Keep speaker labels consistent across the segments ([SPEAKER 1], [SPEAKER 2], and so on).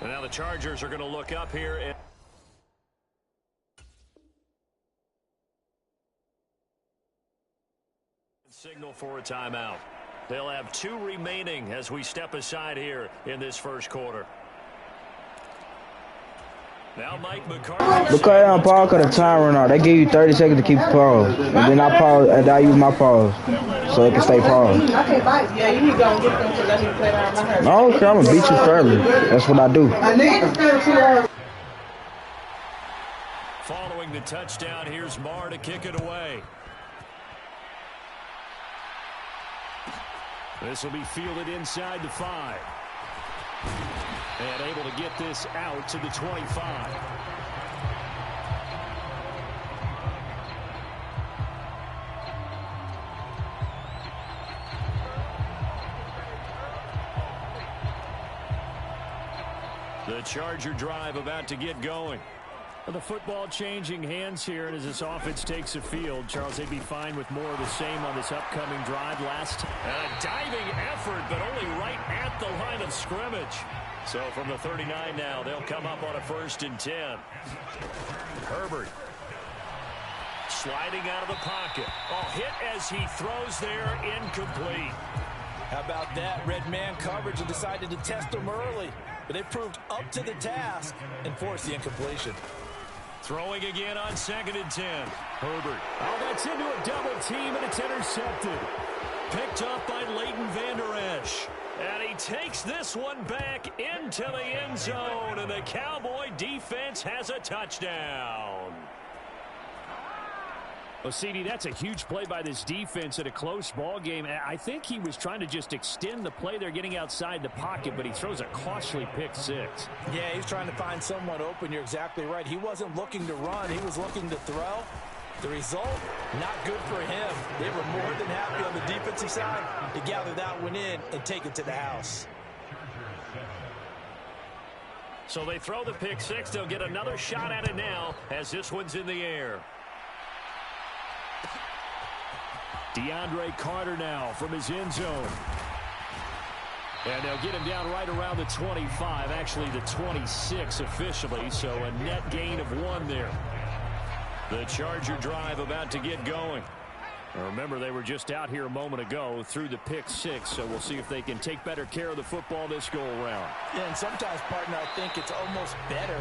[SPEAKER 1] And now the Chargers are going to look up here and signal for a timeout. They'll have 2 remaining as we step aside here in this first quarter. Now Mike McCarthy.
[SPEAKER 2] Look at Paul cut a time run out. They give you 30 seconds to keep pause. And then I pause and I use my pause. So it can stay paused.
[SPEAKER 3] Yeah, you need to go and get them to let me play around my hair.
[SPEAKER 2] I don't care, I'm gonna beat you fairly. That's what I do.
[SPEAKER 1] Following the touchdown, here's Marr to kick it away. This will be fielded inside the 5. And able to get this out to the 25. The Charger drive about to get going. The football changing hands here, and as this offense takes the field, Charles, they'd be fine with more of the same on this upcoming drive. A diving effort, but only right at the line of scrimmage. So from the 39 now, they'll come up on a 1st and 10. Herbert sliding out of the pocket. Hit as he throws there, incomplete.
[SPEAKER 4] How about that? Red man coverage and decided to test him early. But they proved up to the task and forced the incompletion.
[SPEAKER 1] Throwing again on 2nd and 10. Herbert. That's into a double team, and it's intercepted. Picked up by Leighton Vander Esch. And he takes this one back into the end zone, and the Cowboy defense has a touchdown.
[SPEAKER 5] Well, CD, that's a huge play by this defense in a close ball game. I think he was trying to just extend the play. They're getting outside the pocket, but he throws a costly pick 6.
[SPEAKER 4] Yeah, he's trying to find someone open. You're exactly right. He wasn't looking to run. He was looking to throw. The result, not good for him. They were more than happy on the defensive side to gather that one in and take it to the house.
[SPEAKER 1] So they throw the pick 6. They'll get another shot at it now as this one's in the air.
[SPEAKER 5] DeAndre Carter now from his end zone. And they'll get him down right around the 25, actually the 26 officially, so a net gain of 1 there.
[SPEAKER 1] The Charger drive about to get going.
[SPEAKER 5] Remember, they were just out here a moment ago through the pick 6, so we'll see if they can take better care of the football this go-around.
[SPEAKER 4] Yeah, and sometimes, partner, I think it's almost better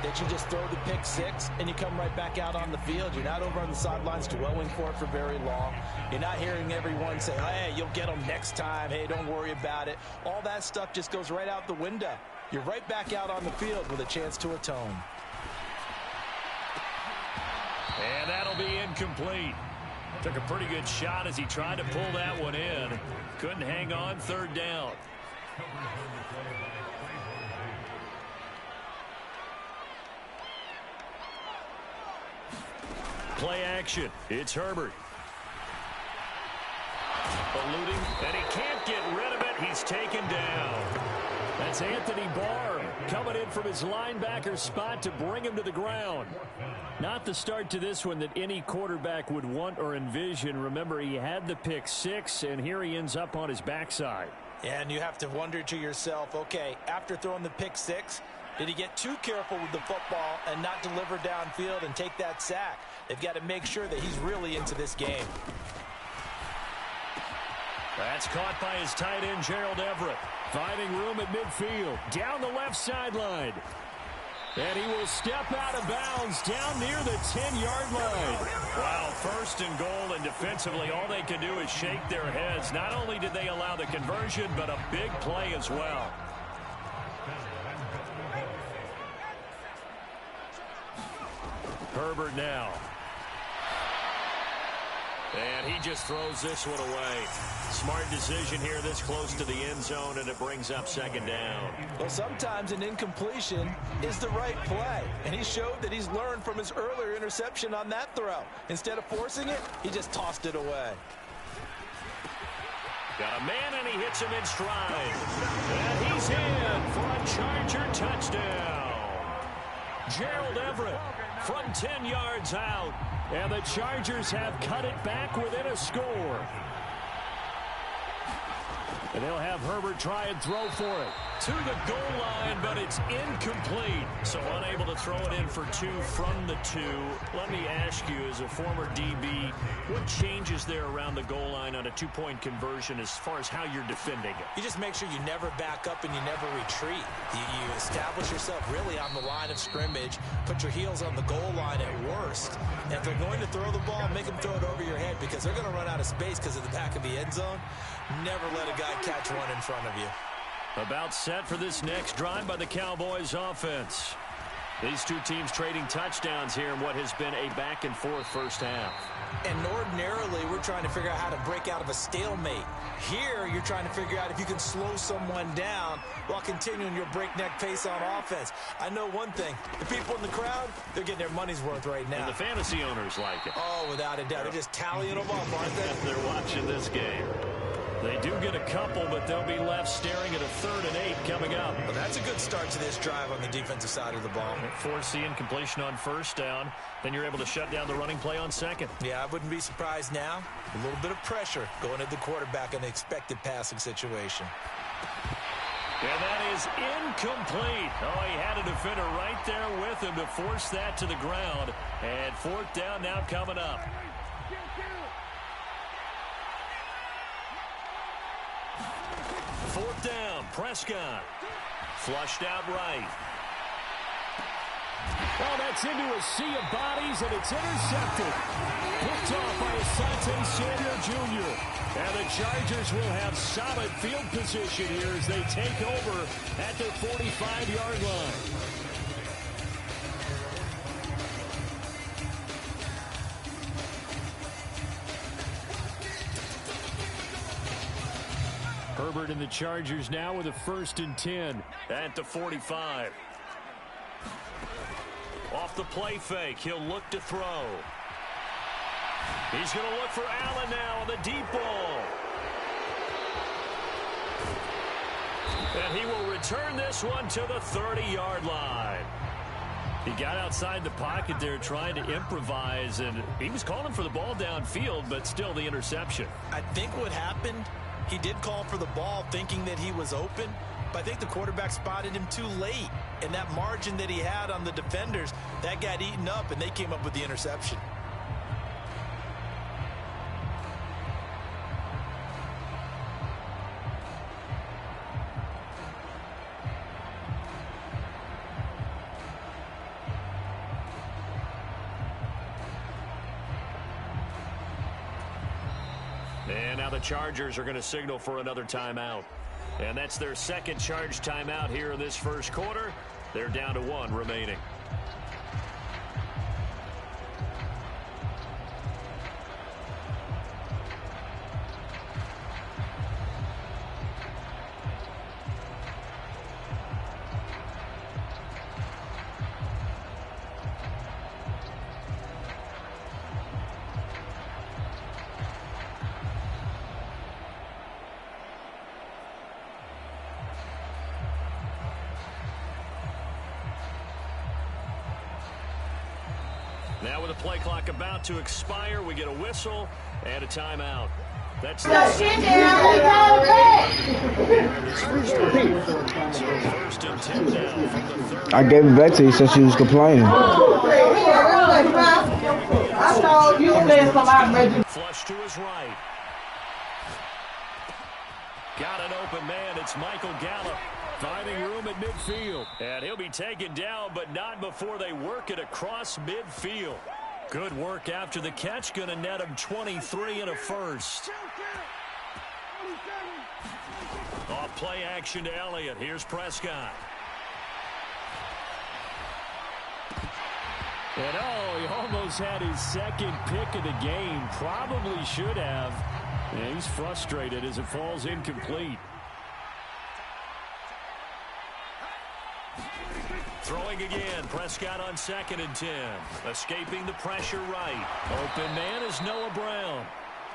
[SPEAKER 4] that you just throw the pick 6 and you come right back out on the field. You're not over on the sidelines dwelling for it for very long. You're not hearing everyone say, hey, you'll get them next time. Hey, don't worry about it. All that stuff just goes right out the window. You're right back out on the field with a chance to atone.
[SPEAKER 1] And that'll be incomplete. Took a pretty good shot as he tried to pull that one in. Couldn't hang on, 3rd down. Play action. It's Herbert. Eluding, and he can't get rid of it. He's taken down.
[SPEAKER 5] That's Anthony Barr coming in from his linebacker spot to bring him to the ground. Not the start to this one that any quarterback would want or envision. Remember, he had the pick 6, and here he ends up on his backside.
[SPEAKER 4] And you have to wonder to yourself, okay, after throwing the pick 6, did he get too careful with the football and not deliver downfield and take that sack? They've got to make sure that he's really into this game.
[SPEAKER 1] That's caught by his tight end, Gerald Everett.
[SPEAKER 5] Finding room at midfield, down the left sideline. And he will step out of bounds down near the 10-yard line.
[SPEAKER 1] Wow, 1st and goal, and defensively all they can do is shake their heads. Not only did they allow the conversion, but a big play as well. Herbert now. And he just throws this one away. Smart decision here this close to the end zone, and it brings up 2nd down.
[SPEAKER 4] Well, sometimes an incompletion is the right play, and he showed that he's learned from his earlier interception on that throw. Instead of forcing it, he just tossed it away.
[SPEAKER 1] Got a man, and he hits him in stride. And he's in for a Charger touchdown. Gerald Everett from 10 yards out. And the Chargers have cut it back within a score.
[SPEAKER 5] And they'll have Herbert try and throw for it. To the goal line, but it's incomplete. So unable to throw it in for 2 from the 2. Let me ask you, as a former DB, what changes there around the goal line on a 2-point conversion as far as how you're defending it?
[SPEAKER 4] You just make sure you never back up and you never retreat. You establish yourself really on the line of scrimmage, put your heels on the goal line at worst. And if they're going to throw the ball, make them throw it over your head because they're going to run out of space because of the back of the end zone. Never let a guy catch one in front of you.
[SPEAKER 5] About set for this next drive by the Cowboys offense. These two teams trading touchdowns here in what has been a back-and-forth first half.
[SPEAKER 4] And ordinarily, we're trying to figure out how to break out of a stalemate. Here, you're trying to figure out if you can slow someone down while continuing your breakneck pace on offense. I know one thing. The people in the crowd, they're getting their money's worth right now.
[SPEAKER 5] And the fantasy owners like it.
[SPEAKER 4] Oh, without a doubt. They're just tallying them up, aren't they?
[SPEAKER 5] They're watching this game. They do get a couple, but they'll be left staring at a 3rd and 8 coming up.
[SPEAKER 4] Well, that's a good start to this drive on the defensive side of the ball.
[SPEAKER 5] Forcing completion on 1st down. Then you're able to shut down the running play on 2nd.
[SPEAKER 4] Yeah, I wouldn't be surprised now. A little bit of pressure going at the quarterback in the expected passing situation.
[SPEAKER 5] And that is incomplete. Oh, he had a defender right there with him to force that to the ground. And 4th down now coming up. Fourth down, Prescott. Flushed out right. Oh, that's into a sea of bodies, and it's intercepted. Picked off by Asante Samuel Jr. And the Chargers will have solid field position here as they take over at their 45-yard line. Herbert and the Chargers now with a 1st and 10 at the 45. Off the play fake, he'll look to throw. He's going to look for Allen now on the deep ball. And he will return this one to the 30-yard line. He got outside the pocket there trying to improvise, and he was calling for the ball downfield, but still the interception.
[SPEAKER 4] I think what happened, he did call for the ball thinking that he was open, but I think the quarterback spotted him too late. And that margin that he had on the defenders, that got eaten up, and they came up with the interception.
[SPEAKER 5] And now the Chargers are going to signal for another timeout. And that's their 2nd charge timeout here in this 1st quarter. They're down to 1 remaining. Now with the play clock about to expire, we get a whistle and a timeout. That's the 1st and 10 down from the 30.
[SPEAKER 2] I gave it back to you since you was complaining.
[SPEAKER 3] I told you that somebody.
[SPEAKER 5] Flush to his right. Got an open man. It's Michael Gallup. Finding room at midfield. And he'll be taken down, but not before they work it across midfield. Good work after the catch. Going to net him 23 and a 1st. Off play action to Elliott. Here's Prescott. And he almost had his 2nd pick of the game. Probably should have. And he's frustrated as it falls incomplete. Throwing again, Prescott on 2nd and 10. Escaping the pressure right. Open man is Noah Brown.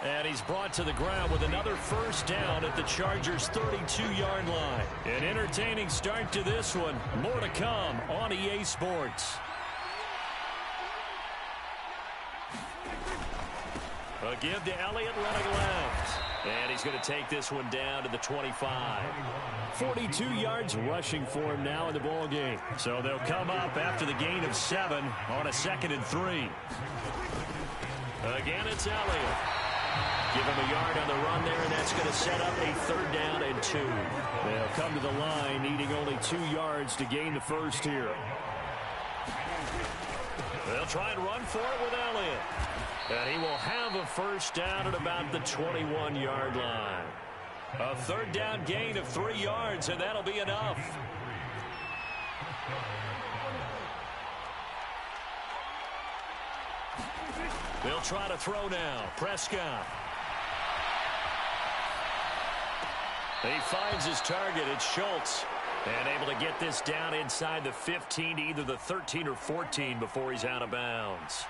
[SPEAKER 5] And he's brought to the ground with another 1st down at the Chargers' 32-yard line. An entertaining start to this one. More to come on EA Sports. A give to Elliott running left. And he's going to take this one down to the 25.
[SPEAKER 1] 42 yards rushing for him now in the ball game.
[SPEAKER 5] So they'll come up after the gain of 7 on a 2nd and 3. Again, it's Elliott. Give him a yard on the run there, and that's going to set up a 3rd down and 2.
[SPEAKER 1] They'll come to the line needing only 2 yards to gain the first here.
[SPEAKER 5] They'll try and run for it with Elliott. And he will have a first down at about the 21-yard line. A 3rd down gain of 3 yards, and that'll be enough. They'll try to throw now. Prescott. He finds his target. It's Schultz. And able to get this down inside the 15 to either the 13 or 14 before he's out of bounds.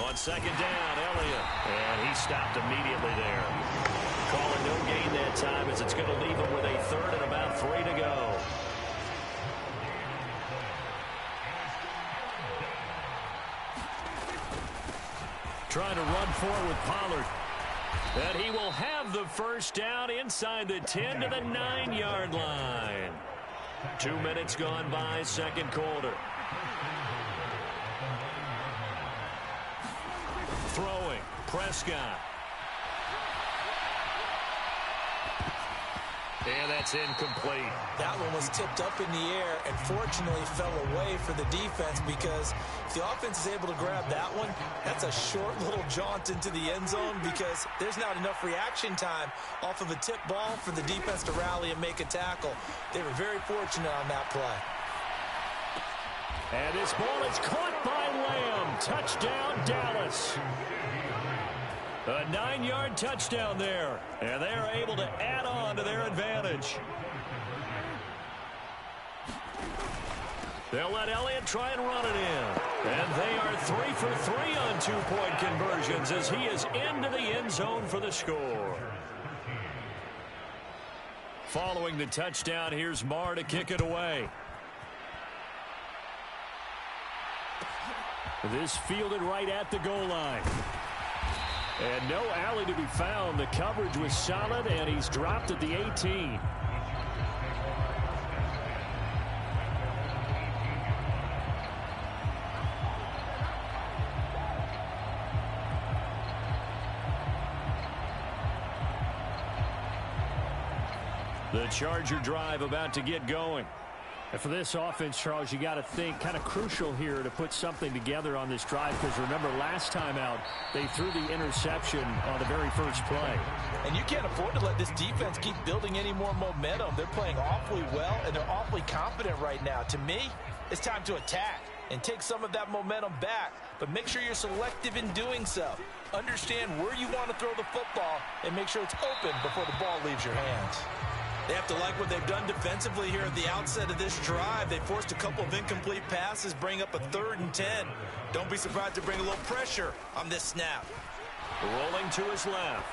[SPEAKER 5] On 2nd down, Elliott. And he stopped immediately there. Calling no gain that time as it's going to leave him with a 3rd and about 3 to go. Trying to run for it with Pollard. And he will have the first down inside the 10 to the 9-yard line. 2 minutes gone by, 2nd quarter. Throwing, Prescott. And that's incomplete.
[SPEAKER 4] That one was tipped up in the air and fortunately fell away for the defense, because if the offense is able to grab that one, that's a short little jaunt into the end zone because there's not enough reaction time off of a tip ball for the defense to rally and make a tackle. They were very fortunate on that play.
[SPEAKER 1] And this ball is caught by Lamb. Touchdown, Dallas. A 9-yard touchdown there. And they are able to add on to their advantage.
[SPEAKER 5] They'll let Elliott try and run it in. And they are 3 for 3 on 2-point conversions as he is into the end zone for the score. Following the touchdown, here's Marr to kick it away.
[SPEAKER 1] This fielded right at the goal line. And no alley to be found. The coverage was solid, and he's dropped at the 18. The Charger drive about to get going. And for this offense, Charles, you got to think kind of crucial here to put something together on this drive, because remember last time out they threw the interception on the very first play.
[SPEAKER 4] And you can't afford to let this defense keep building any more momentum. They're playing awfully well, and they're awfully confident right now. To me, it's time to attack and take some of that momentum back, but make sure you're selective in doing so. Understand where you want to throw the football and make sure it's open before the ball leaves your hands. They have to like what they've done defensively here at the outset of this drive. They forced a couple of incomplete passes, bring up a 3rd and 10. Don't be surprised to bring a little pressure on this snap.
[SPEAKER 5] Rolling to his left.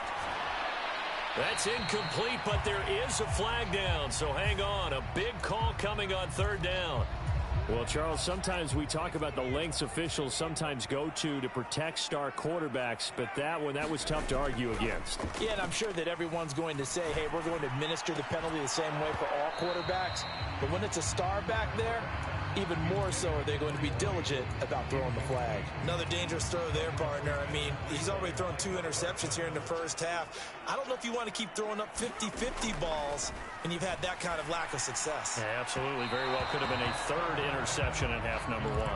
[SPEAKER 5] That's incomplete, but there is a flag down, so hang on. A big call coming on 3rd down.
[SPEAKER 1] Well, Charles, sometimes we talk about the lengths officials sometimes go to protect star quarterbacks, but that was tough to argue against.
[SPEAKER 4] Yeah, and I'm sure that everyone's going to say, hey, we're going to administer the penalty the same way for all quarterbacks. But when it's a star back there, even more so are they going to be diligent about throwing the flag. Another dangerous throw there, partner. I mean, he's already thrown 2 interceptions here in the first half. I don't know if you want to keep throwing up 50-50 balls and you've had that kind of lack of success.
[SPEAKER 1] Yeah, absolutely. Very well could have been a 3rd interception in half number 1.
[SPEAKER 4] All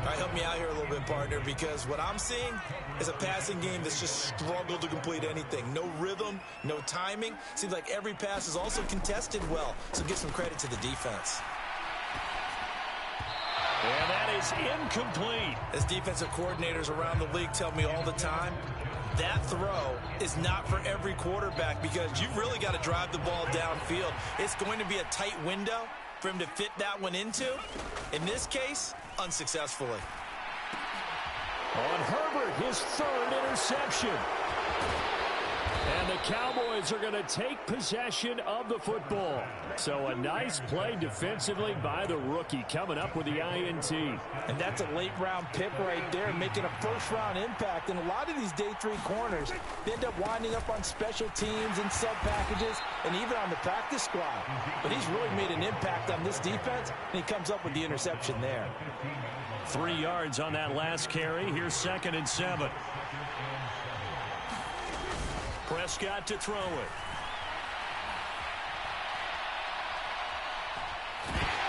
[SPEAKER 4] right, help me out here a little bit, partner, because what I'm seeing is a passing game that's just struggled to complete anything. No rhythm, no timing. Seems like every pass is also contested well, so give some credit to the defense.
[SPEAKER 5] And that is incomplete.
[SPEAKER 4] As defensive coordinators around the league tell me all the time, that throw is not for every quarterback because you've really got to drive the ball downfield. It's going to be a tight window for him to fit that one into. In this case, unsuccessfully.
[SPEAKER 1] On Herbert, his 3rd interception. And And the Cowboys are going to take possession of the football. So a nice play defensively by the rookie, coming up with the INT.
[SPEAKER 4] And that's a late-round pick right there, making a first-round impact. And a lot of these day 3 corners, they end up winding up on special teams and sub-packages and even on the practice squad. But he's really made an impact on this defense, and he comes up with the interception there.
[SPEAKER 1] 3 yards on that last carry. Here's 2nd and 7. Prescott to throw it.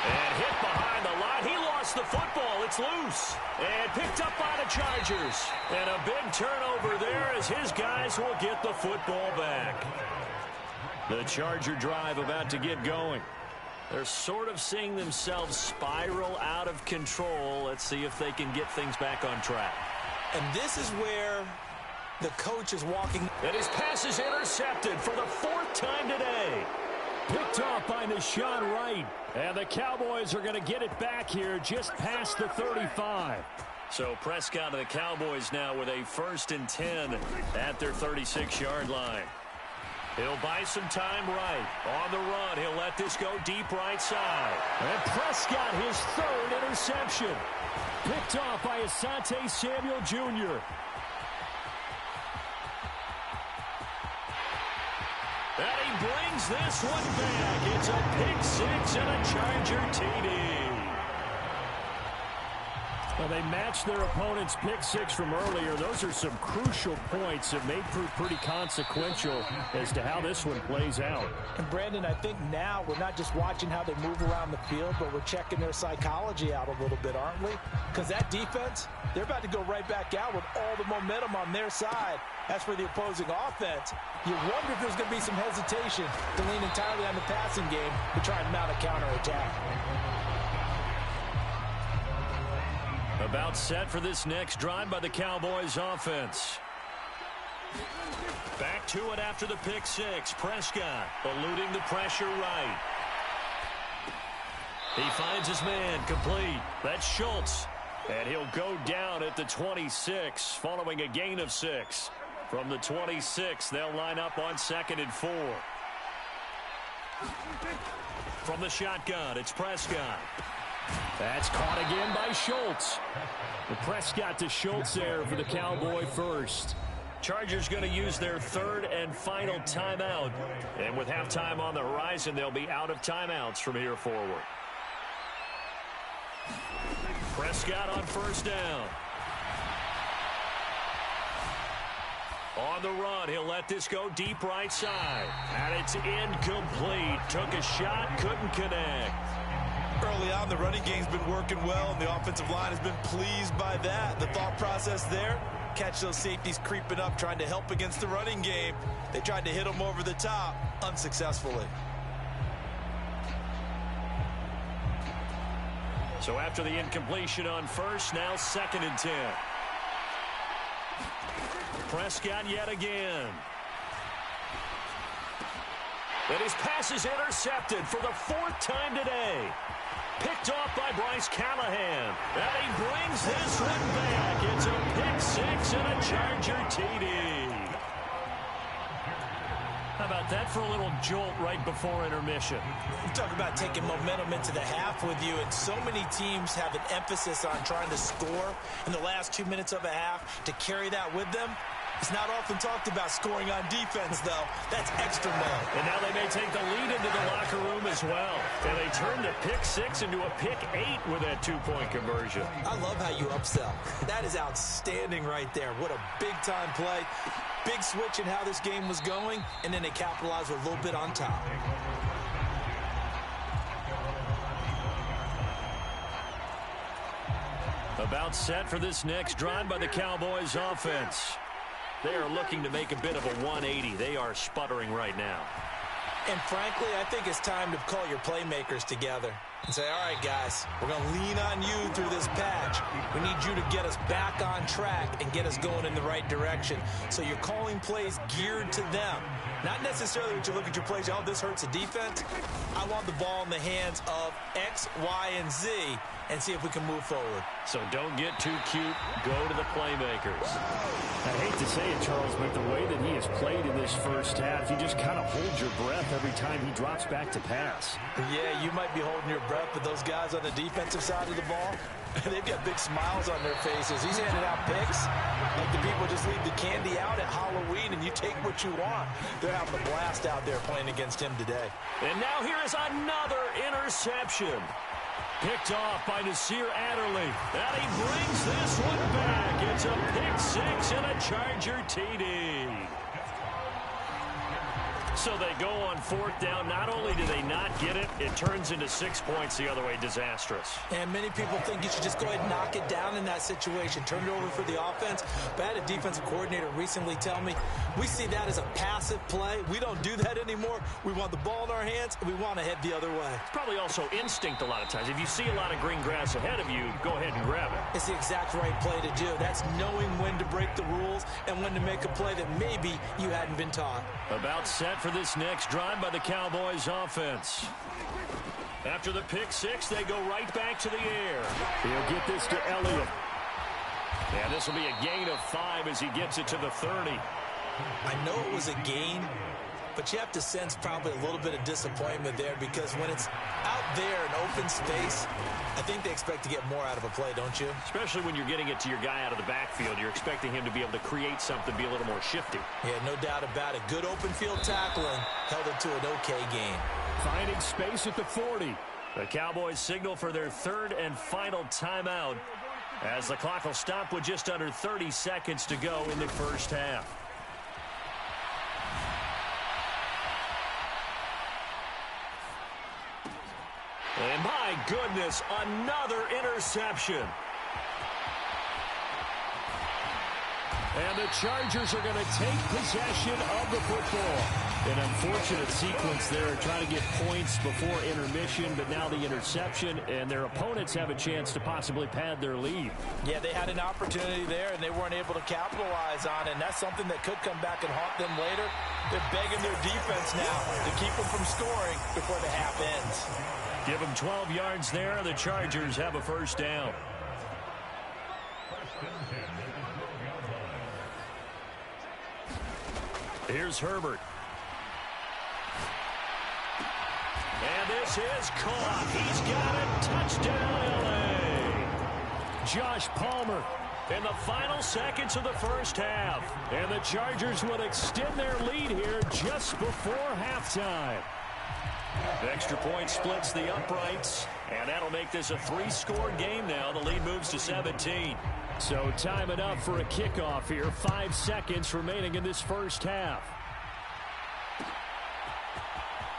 [SPEAKER 1] And hit behind the line. He lost the football. It's loose. And picked up by the Chargers. And a big turnover there as his guys will get the football back. The Charger drive about to get going. They're sort of seeing themselves spiral out of control. Let's see if they can get things back on track.
[SPEAKER 4] And this is where the coach is walking.
[SPEAKER 1] And his pass is intercepted for the 4th time today. Picked off by Nashawn Wright. And the Cowboys are going to get it back here just past the 35. So Prescott and the Cowboys now with a 1st and 10 at their 36-yard line. He'll buy some time right. On the run, he'll let this go deep right side. And Prescott, his 3rd interception. Picked off by Asante Samuel Jr. And he brings this one back. It's a pick 6 and a Charger TD. Well, they matched their opponent's pick 6 from earlier. Those are some crucial points that may prove pretty consequential as to how this one plays out.
[SPEAKER 4] And Brandon, I think now we're not just watching how they move around the field, but we're checking their psychology out a little bit, aren't we? Because that defense, they're about to go right back out with all the momentum on their side. As for the opposing offense, you wonder if there's going to be some hesitation to lean entirely on the passing game to try and mount a counterattack.
[SPEAKER 1] About set for this next drive by the Cowboys offense. Back to it after the pick 6. Prescott eluding the pressure right. He finds his man complete. That's Schultz. And he'll go down at the 26 following a gain of 6. From the 26, they'll line up on 2nd and 4. From the shotgun, it's Prescott. That's caught again by Schultz. The Prescott to Schultz there for the Cowboy first. Chargers going to use their 3rd and final timeout. And with halftime on the horizon, they'll be out of timeouts from here forward. Prescott on 1st down. On the run, he'll let this go deep right side. And it's incomplete. Took a shot, couldn't connect.
[SPEAKER 4] Early on, the running game's been working well, and the offensive line has been pleased by that. The thought process there, catch those safeties creeping up, trying to help against the running game. They tried to hit them over the top, unsuccessfully.
[SPEAKER 1] So after the incompletion on 1st, now 2nd and 10. Prescott yet again. And his pass is intercepted for the 4th time today. Picked off by Bryce Callahan. And he brings this one back. It's a pick 6 and a Charger TD. How about that for a little jolt right before intermission?
[SPEAKER 4] You talk about taking momentum into the half with you, and so many teams have an emphasis on trying to score in the last 2 minutes of a half. To carry that with them, it's not often talked about scoring on defense, though. That's extra mode.
[SPEAKER 1] And now they may take the lead into the locker room as well. And they turn the pick 6 into a pick 8 with that 2-point conversion.
[SPEAKER 4] I love how you upsell. That is outstanding right there. What a big-time play. Big switch in how this game was going, and then they capitalized with a little bit on top.
[SPEAKER 1] About set for this next drive by the Cowboys offense. They are looking to make a bit of a 180. They are sputtering right now.
[SPEAKER 4] And frankly, I think it's time to call your playmakers together and say, all right, guys, we're going to lean on you through this patch. We need you to get us back on track and get us going in the right direction. So you're calling plays geared to them. Not necessarily when you look at your plays, oh, this hurts the defense. I want the ball in the hands of X, Y, and Z and see if we can move forward.
[SPEAKER 1] So don't get too cute. Go to the playmakers. I hate to say it, Charles, but the way that he has played in this first half, you just kind of hold your breath every time he drops back to pass.
[SPEAKER 4] Yeah, you might be holding your breath, but those guys on the defensive side of the ball, they've got big smiles on their faces. He's handing out picks like the people just leave the candy out at Halloween and you take what you want. They're having a blast out there playing against him today.
[SPEAKER 1] And now here is another interception. Picked off by Nasir Adderley. And he brings this one back. It's a pick six and a Charger TD. So they go on fourth down. Not only do they not get it, it turns into 6 points the other way. Disastrous.
[SPEAKER 4] And many people think you should just go ahead and knock it down in that situation. Turn it over for the offense. But I had a defensive coordinator recently tell me, we see that as a passive play. We don't do that anymore. We want the ball in our hands, and we want to head the other way.
[SPEAKER 1] It's probably also instinct a lot of times. If you see a lot of green grass ahead of you, go ahead and grab it.
[SPEAKER 4] It's the exact right play to do. That's knowing when to break the rules and when to make a play that maybe you hadn't been taught.
[SPEAKER 1] About set for this next drive by the Cowboys offense. After the pick six, they go right back to the air. He'll get this to Elliott. And this will be a gain of 5 as he gets it to the 30.
[SPEAKER 4] I know it was a gain, but you have to sense probably a little bit of disappointment there because when it's out there in open space, I think they expect to get more out of a play, don't you?
[SPEAKER 1] Especially when you're getting it to your guy out of the backfield. You're expecting him to be able to create something, be a little more shifty.
[SPEAKER 4] Yeah, no doubt about it. Good open field tackling held it to an okay gain.
[SPEAKER 1] Finding space at the 40. The Cowboys signal for their third and final timeout as the clock will stop with just under 30 seconds to go in the first half. And my goodness, another interception. And the Chargers are going to take possession of the football. An unfortunate sequence there, trying to get points before intermission, but now the interception, and their opponents have a chance to possibly pad their lead.
[SPEAKER 4] Yeah, they had an opportunity there, and they weren't able to capitalize on it, and that's something that could come back and haunt them later. They're begging their defense now to keep them from scoring before the half ends.
[SPEAKER 1] Give them 12 yards there. The Chargers have a first down. Here's Herbert. And this is caught. He's got it. Touchdown, LA. Josh Palmer in the final seconds of the first half. And the Chargers will extend their lead here just before halftime. The extra point splits the uprights, and that'll make this a 3-score game now. The lead moves to 17. So time enough for a kickoff here. 5 seconds remaining in this first half.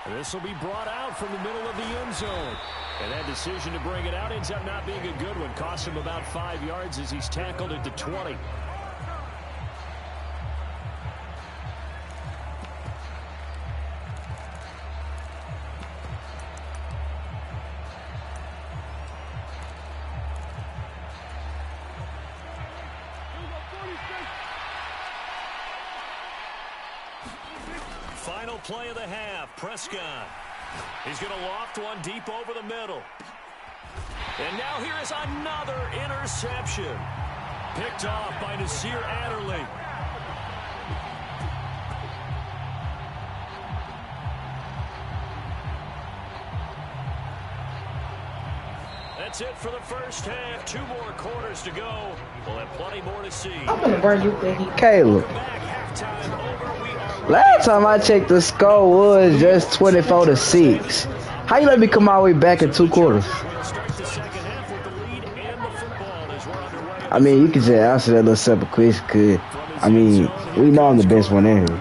[SPEAKER 1] This will be brought out from the middle of the end zone. And that decision to bring it out ends up not being a good one. Costs him about 5 yards as he's tackled at the 20. Final play of the half. Prescott. He's going to loft one deep over the middle. And now here is another interception. Picked off by Nasir Adderley. That's it for the first half. 2 more quarters to go. We'll have plenty more to see.
[SPEAKER 3] I'm gonna burn you,
[SPEAKER 2] Caleb. Last time I checked, the score was just 24-6. How you let me come all the way back in 2 quarters? I mean, you can just answer that little simple question, cause I mean, we know I'm the best one in here.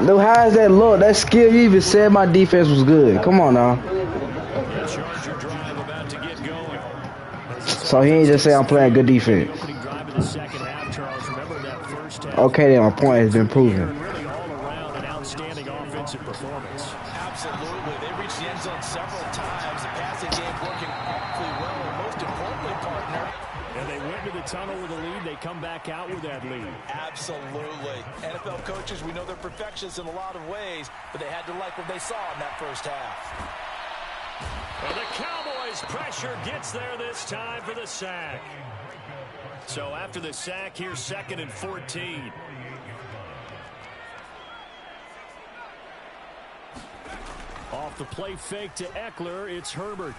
[SPEAKER 2] Look, how does that look? That skill, you even said my defense was good. Come on now. So he ain't just say I'm playing good defense. Okay, then my point has been proven.
[SPEAKER 1] Really all around an outstanding offensive performance.
[SPEAKER 4] Absolutely. They reached the end zone several times. The passing game
[SPEAKER 1] into the tunnel with a lead. They come back out with that lead.
[SPEAKER 4] Absolutely. NFL coaches, we know they're perfectionists in a lot of ways, but they had to like what they saw in that first half.
[SPEAKER 1] And the Cowboys' pressure gets there this time for the sack. So after the sack, here's 2nd and 14. Off the play fake to Eckler, it's Herbert.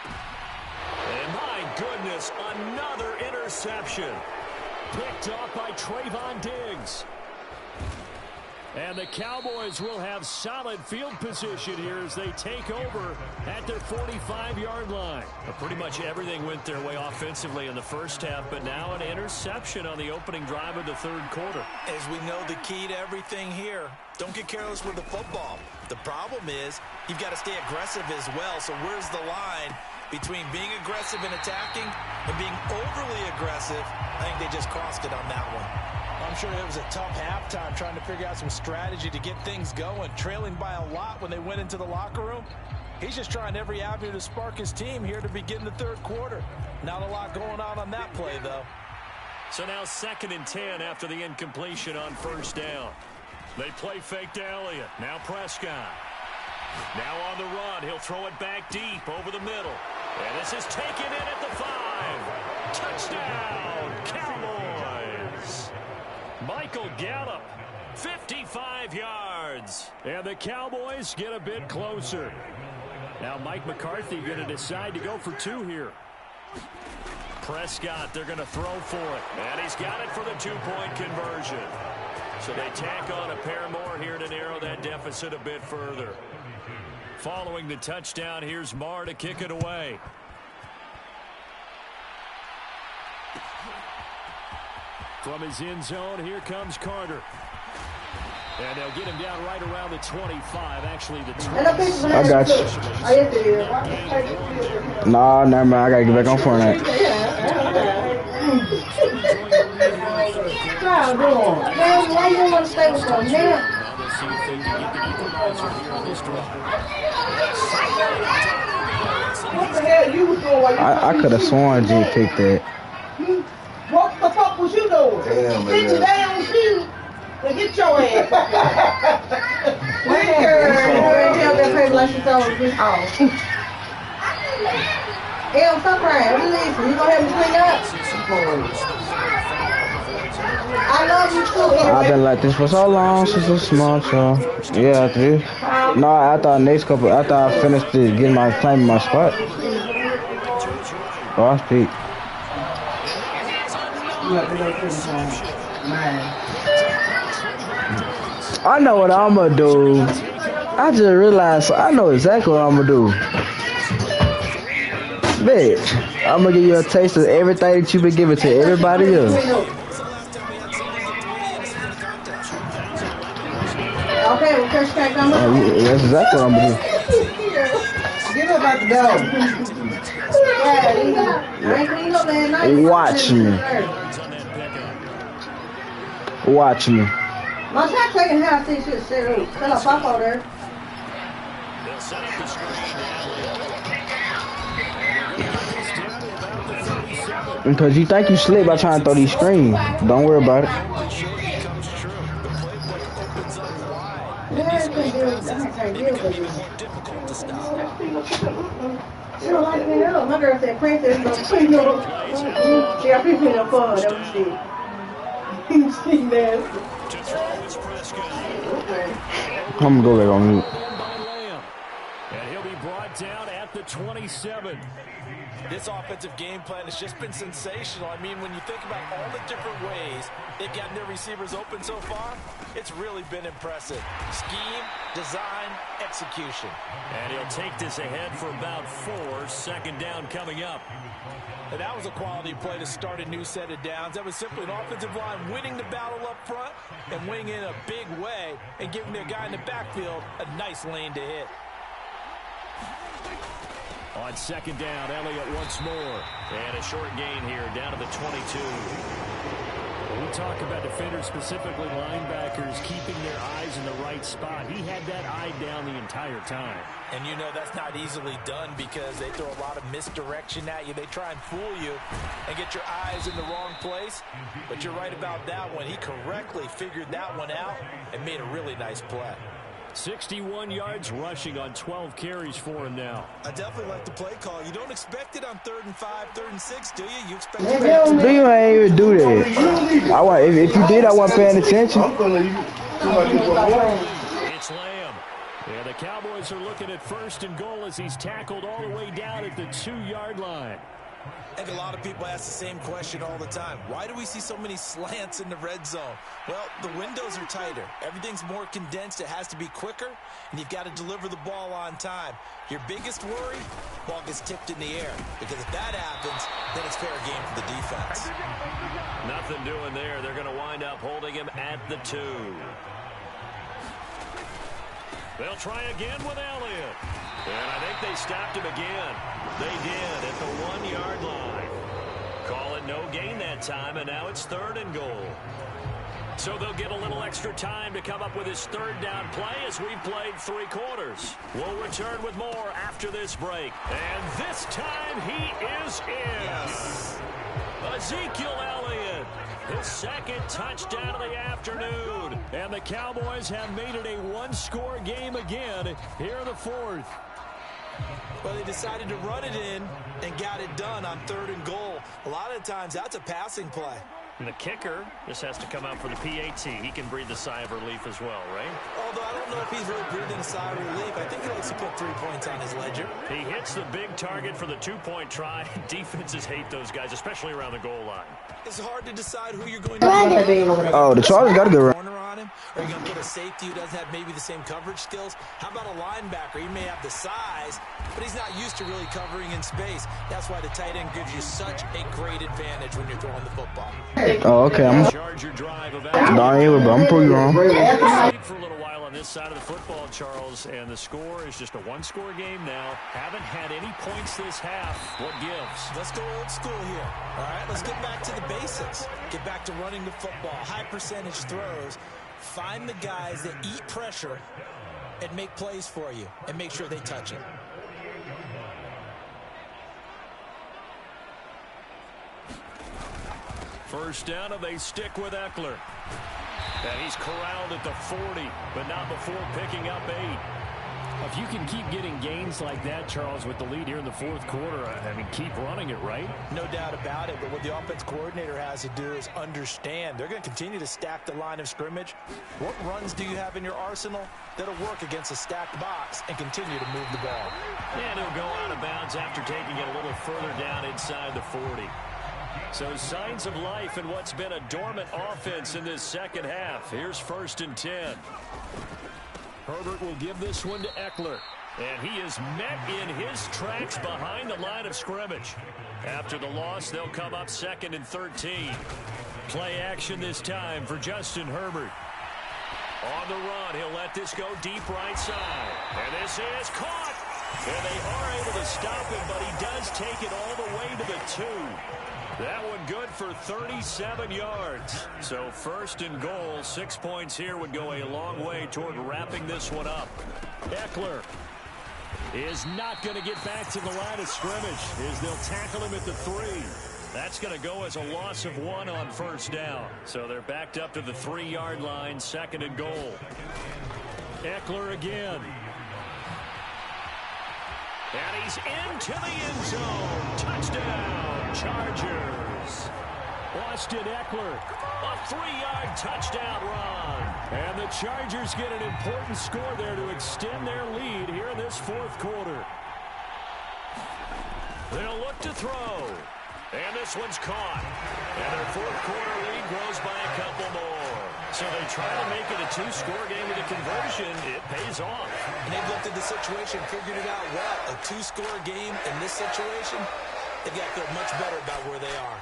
[SPEAKER 1] And my goodness, another interception. Picked off by Trayvon Diggs. And the Cowboys will have solid field position here as they take over at their 45-yard line. Pretty much everything went their way offensively in the first half, but now an interception on the opening drive of the third quarter.
[SPEAKER 4] As we know, the key to everything here, don't get careless with the football. The problem is you've got to stay aggressive as well. So where's the line between being aggressive and attacking and being overly aggressive? I think they just crossed it on that one. I'm sure it was a tough halftime trying to figure out some strategy to get things going. Trailing by a lot when they went into the locker room. He's just trying every avenue to spark his team here to begin the third quarter. Not a lot going on that play, though.
[SPEAKER 1] So now 2nd and 10 after the incompletion on first down. They play fake to Elliott. Now Prescott. Now on the run. He'll throw it back deep over the middle. And this is taken in at the 5. Touchdown, Cowboys. Michael Gallup, 55 yards. And the Cowboys get a bit closer. Now Mike McCarthy going to decide to go for 2 here. Prescott, they're going to throw for it. And he's got it for the 2-point conversion. So they tack on a pair more here to narrow that deficit a bit further. Following the touchdown, here's Marr to kick it away. From his end zone, here comes Carter. And they'll get him down right around the 25, actually the 20.
[SPEAKER 2] I got you. Nah, never mind. I got to get back on Fortnite.
[SPEAKER 3] Man, why you want to stay with them? Man. What the hell you was doing?
[SPEAKER 2] I could have sworn G picked that.
[SPEAKER 3] What the fuck was you doing?
[SPEAKER 6] Damn,
[SPEAKER 3] Sit your damn shoe and get your ass.
[SPEAKER 7] Hey, stop crying. Listen, you gonna help me clean up? I love you too.
[SPEAKER 2] I've been like this for so long since a small child. Yeah, dude. No, after I finished getting claiming my spot. Oh, I speak. I know what I'm gonna do. I just realized I know exactly what I'm gonna do. Bitch, I'm gonna give you a taste of everything that you've been giving to everybody else.
[SPEAKER 7] Okay, well, Chris, can't come up.
[SPEAKER 2] That's exactly what I'm gonna
[SPEAKER 3] Get up out the door.
[SPEAKER 2] do. Watch me. Watch me.
[SPEAKER 7] My shot taking half these shit still up out there.
[SPEAKER 2] Because you think you slick by trying to throw these screens. Don't worry about it.
[SPEAKER 7] She don't like me at all. My girl said, Princess, don't clean up. She got people in the fun, don't she? She nasty.
[SPEAKER 2] I'm gonna go back on mute.
[SPEAKER 1] And he'll be brought down at the 27.
[SPEAKER 4] This offensive game plan has just been sensational. I mean, when you think about all the different ways they've gotten their receivers open so far, it's really been impressive. Scheme, design, execution.
[SPEAKER 1] And he'll take this ahead for about 4. 2nd down coming up.
[SPEAKER 4] And that was a quality play to start a new set of downs. That was simply an offensive line winning the battle up front and winning in a big way and giving their guy in the backfield a nice lane to hit.
[SPEAKER 1] On 2nd down, Elliott once more. And a short gain here down to the 22. You talk about defenders, specifically linebackers, keeping their eyes in the right spot. He had that eye down the entire time.
[SPEAKER 4] And you know that's not easily done because they throw a lot of misdirection at you. They try and fool you and get your eyes in the wrong place. But you're right about that one. He correctly figured that one out and made a really nice play.
[SPEAKER 1] 61 yards rushing on 12 carries for him now.
[SPEAKER 4] I definitely like the play call. You don't expect it on 3rd and 5, 3rd and 6, do you? You expect
[SPEAKER 2] Do you ain't even do that? If you did, I wasn't paying attention.
[SPEAKER 1] It's Lamb. Yeah, the Cowboys are looking at 1st and goal as he's tackled all the way down at the 2-yard line.
[SPEAKER 4] I think a lot of people ask the same question all the time. Why do we see so many slants in the red zone? Well, the windows are tighter. Everything's more condensed. It has to be quicker, and you've got to deliver the ball on time. Your biggest worry, ball gets tipped in the air. Because if that happens, then it's fair game for the defense.
[SPEAKER 5] Nothing doing there. They're going to wind up holding him at the 2. They'll try again with Elliott. And I think they stopped him again. They did at the 1-yard line. Call it no gain that time, and now it's 3rd and goal. So they'll get a little extra time to come up with his 3rd down play as we've played 3 quarters. We'll return with more after this break. And this time he is in. Yes. Ezekiel Elliott. His 2nd touchdown of the afternoon. And the Cowboys have made it a 1-score game again here in the 4th.
[SPEAKER 4] Well, they decided to run it in and got it done on 3rd and goal. A lot of times, that's a passing play.
[SPEAKER 1] And the kicker just has to come out for the PAT. He can breathe a sigh of relief as well, right?
[SPEAKER 4] Although I don't know if he's really breathing a sigh of relief. I think he likes to put 3 points on his ledger.
[SPEAKER 1] He hits the big target for the 2-point try. Defenses hate those guys, especially around the goal line.
[SPEAKER 4] It's hard to decide who you're going to do.
[SPEAKER 2] Oh, the Chargers got a good run.
[SPEAKER 4] Corner on him, or are you going to put a safety who doesn't have maybe the same coverage skills? How about a linebacker? He may have the size, but he's not used to really covering in space. That's why the tight end gives you such a great advantage when you're throwing the football.
[SPEAKER 2] Oh, okay. I'm
[SPEAKER 1] Charger drive
[SPEAKER 2] pretty wrong.
[SPEAKER 1] for a little while on this side of the football, Charles, and the score is just a 1-score game now. Haven't had any points this half. What gives?
[SPEAKER 4] Let's go old school here. All right, let's get back to the basics. Get back to running the football, high percentage throws. Find the guys that eat pressure and make plays for you and make sure they touch it.
[SPEAKER 1] First down, and they stick with Eckler. And he's corralled at the 40, but not before picking up 8. If you can keep getting gains like that, Charles, with the lead here in the 4th quarter, I mean, keep running it, right?
[SPEAKER 4] No doubt about it, but what the offense coordinator has to do is understand. They're going to continue to stack the line of scrimmage. What runs do you have in your arsenal that'll work against a stacked box and continue to move the ball?
[SPEAKER 1] And he'll go out of bounds after taking it a little further down inside the 40. So signs of life in what's been a dormant offense in this 2nd half. Here's 1st and 10. Herbert will give this one to Eckler. And he is met in his tracks behind the line of scrimmage. After the loss, they'll come up 2nd and 13. Play action this time for Justin Herbert. On the run, he'll let this go deep right side. And this is caught. And they are able to stop him, but he does take it all the way to the 2. That one good for 37 yards. So 1st and goal, 6 points here would go a long way toward wrapping this one up. Eckler is not going to get back to the line of scrimmage as they'll tackle him at the 3. That's going to go as a loss of 1 on 1st down. So they're backed up to the 3-yard line, 2nd and goal. Eckler again. And he's into the end zone. Touchdown, Chargers. Austin Eckler, a 3-yard touchdown run. And the Chargers get an important score there to extend their lead here in this 4th quarter. They'll look to throw. And this one's caught. And their 4th quarter lead grows by a couple more. So they try to make it a 2-score game with a conversion. It pays off.
[SPEAKER 4] And they've looked at the situation, figured it out well. A 2-score game in this situation, they've got to feel much better about where they are.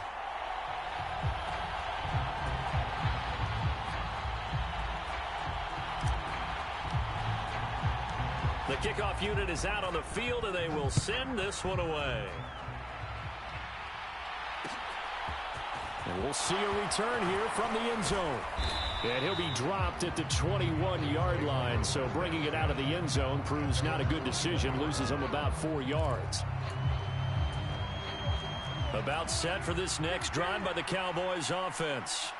[SPEAKER 1] The kickoff unit is out on the field, and they will send this one away. And we'll see a return here from the end zone. And he'll be dropped at the 21-yard line. So bringing it out of the end zone proves not a good decision. Loses him about 4 yards. About set for this next drive by the Cowboys offense.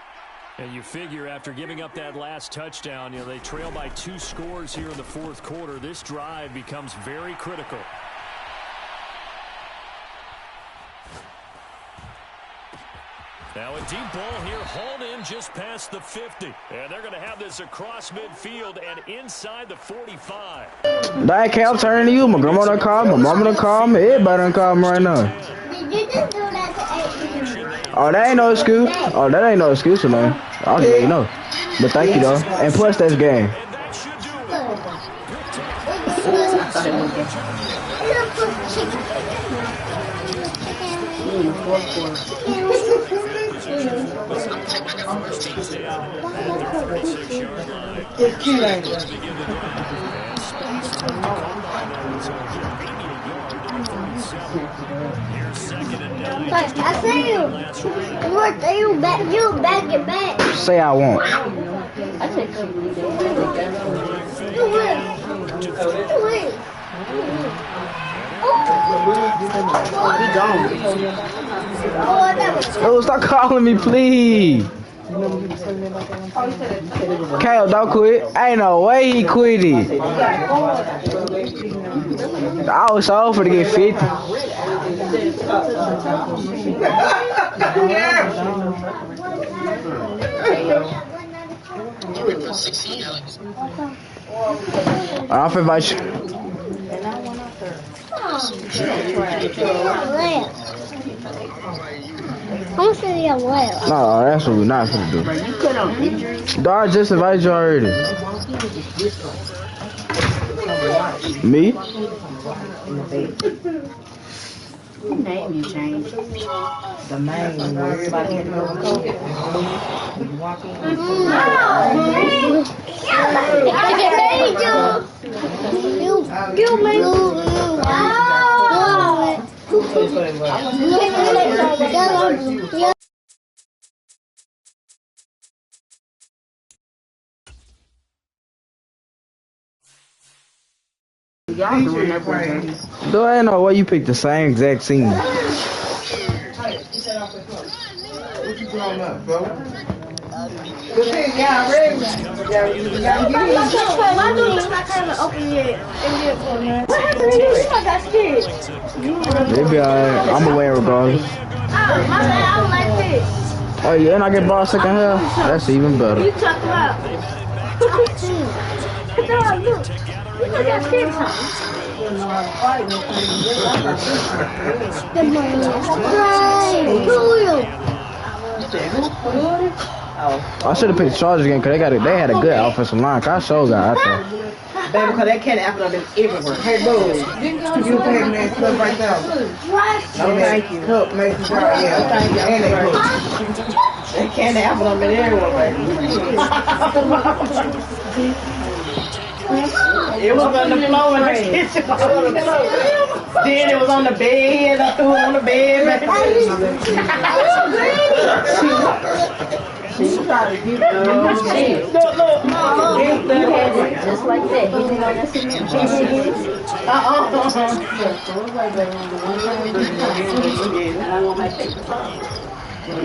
[SPEAKER 1] And you figure after giving up that last touchdown, they trail by 2 scores here in the fourth quarter. This drive becomes very critical. Now a deep ball here, hauled in just past the 50. And they're going to have this across midfield and inside the 45.
[SPEAKER 2] That Cal turning to you. My grandma done called, my mama done called me, everybody done called me right now.
[SPEAKER 3] Did you just do that to 8?
[SPEAKER 2] Oh, that ain't no excuse. Oh, that ain't no excuse, man. I'll just let you know. But thank you, though. And plus, that's game.
[SPEAKER 1] And that should
[SPEAKER 7] It's cute, ain't it?
[SPEAKER 3] But I say you back your back.
[SPEAKER 2] Say I won't.
[SPEAKER 3] I said you will.
[SPEAKER 2] Oh, stop calling me, please. Kale, don't quit. Ain't no way he quit it. I was so for to get 50. I'll invite you.
[SPEAKER 3] I'm gonna say your left.
[SPEAKER 2] No, that's what we're not gonna do. Dog just invited you already. Me?
[SPEAKER 6] What name you changed? The main one. Everybody had to go and call it. Walk in.
[SPEAKER 3] You make
[SPEAKER 6] Y'all doing that for me.
[SPEAKER 2] Though I ain't no way you picked the same exact scene.
[SPEAKER 7] What you doing up, bro? Good thing, y'all ready?
[SPEAKER 3] My door is not kind of open yet. What happened to you? You got scared.
[SPEAKER 2] They be alright. I'm away regardless.
[SPEAKER 3] My bad, I don't like this.
[SPEAKER 2] Oh yeah, and I get ball second half. That's even better.
[SPEAKER 3] You talk about. Look. You got scared something. Good morning.
[SPEAKER 2] I should have picked the Chargers again because they had a good offensive line. I sure got out there.
[SPEAKER 6] Baby, because that candy apple is everywhere.
[SPEAKER 7] Hey, bro. You pay me that stuff right now.
[SPEAKER 6] No, thank you.
[SPEAKER 7] Cup, make the jar. Yeah, thank you. And that cup.
[SPEAKER 6] That candy apple is everywhere, baby. It was on the floor in the kitchen. Then it was on the bed. I threw it on the bed. She tried to get look.
[SPEAKER 3] Just like that. You think I'm not sitting there?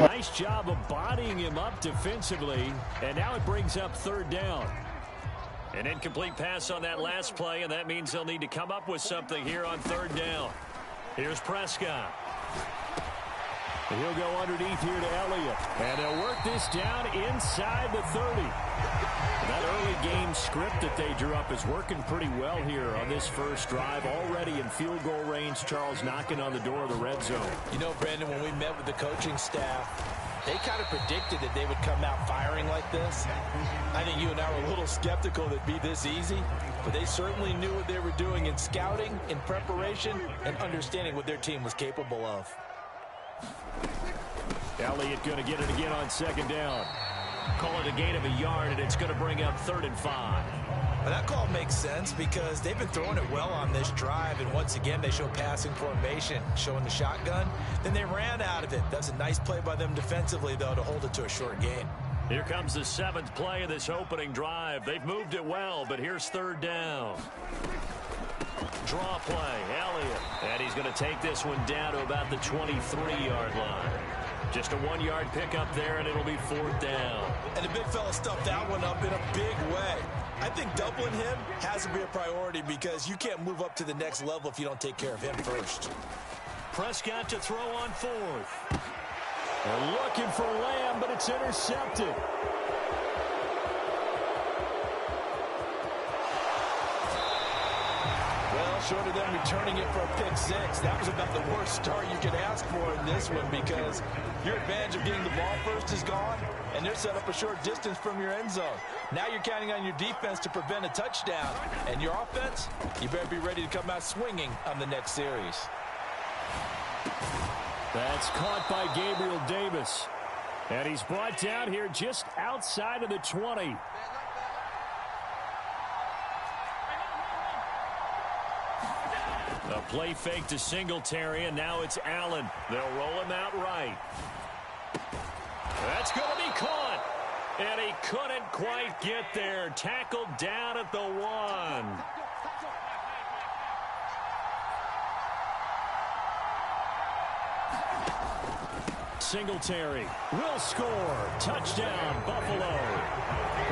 [SPEAKER 1] Nice job of bodying him up defensively. And now it brings up third down. An incomplete pass on that last play, and that means they'll need to come up with something here on third down. Here's Prescott. And he'll go underneath here to Elliott. And they'll work this down inside the 30. That early game script that they drew up is working pretty well here on this first drive. Already in field goal range, Charles knocking on the door of the red zone.
[SPEAKER 4] You know, Brandon, when we met with the coaching staff, they kind of predicted that they would come out firing like this. I think you and I were a little skeptical that it'd be this easy, but they certainly knew what they were doing in scouting, in preparation, and understanding what their team was capable of.
[SPEAKER 1] Elliott going to get it again on second down. Call it a gain of a yard, and it's going to bring up 3rd and 5.
[SPEAKER 4] Well, that call makes sense because they've been throwing it well on this drive, and once again, they show passing formation, showing the shotgun. Then they ran out of it. That's a nice play by them defensively, though, to hold it to a short gain.
[SPEAKER 5] Here comes the 7th play of this opening drive. They've moved it well, but here's 3rd down. Draw play, Elliott. And he's going to take this one down to about the 23-yard line. Just a 1-yard pickup there, and it'll be 4th down.
[SPEAKER 4] And the big fella stuffed that one up in a big way. I think doubling him has to be a priority because you can't move up to the next level if you don't take care of him first.
[SPEAKER 5] Prescott to throw on 4th. They're looking for Lamb, but it's intercepted.
[SPEAKER 4] Well, short of them returning it for a pick 6, that was about the worst start you could ask for in this one because your advantage of getting the ball first is gone, and they're set up a short distance from your end zone. Now you're counting on your defense to prevent a touchdown, and your offense, you better be ready to come out swinging on the next series.
[SPEAKER 5] That's caught by Gabriel Davis. And he's brought down here just outside of the 20. A play fake to Singletary, and now it's Allen. They'll roll him out right. That's going to be caught. And he couldn't quite get there. Tackled down at the 1. Singletary will score. Touchdown, Buffalo.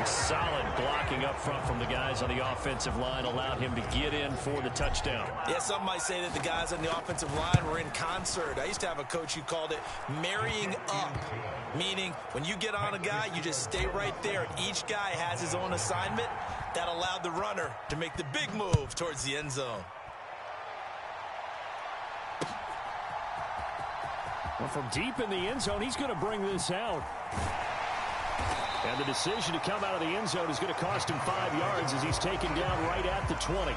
[SPEAKER 5] Solid blocking up front from the guys on the offensive line allowed him to get in for the touchdown.
[SPEAKER 4] Yeah, some might say that the guys on the offensive line were in concert. I used to have a coach who called it marrying up, meaning when you get on a guy, you just stay right there. Each guy has his own assignment. That allowed the runner to make the big move towards the end zone.
[SPEAKER 5] Well, from deep in the end zone, he's going to bring this out. And the decision to come out of the end zone is going to cost him 5 yards as he's taken down right at the 20.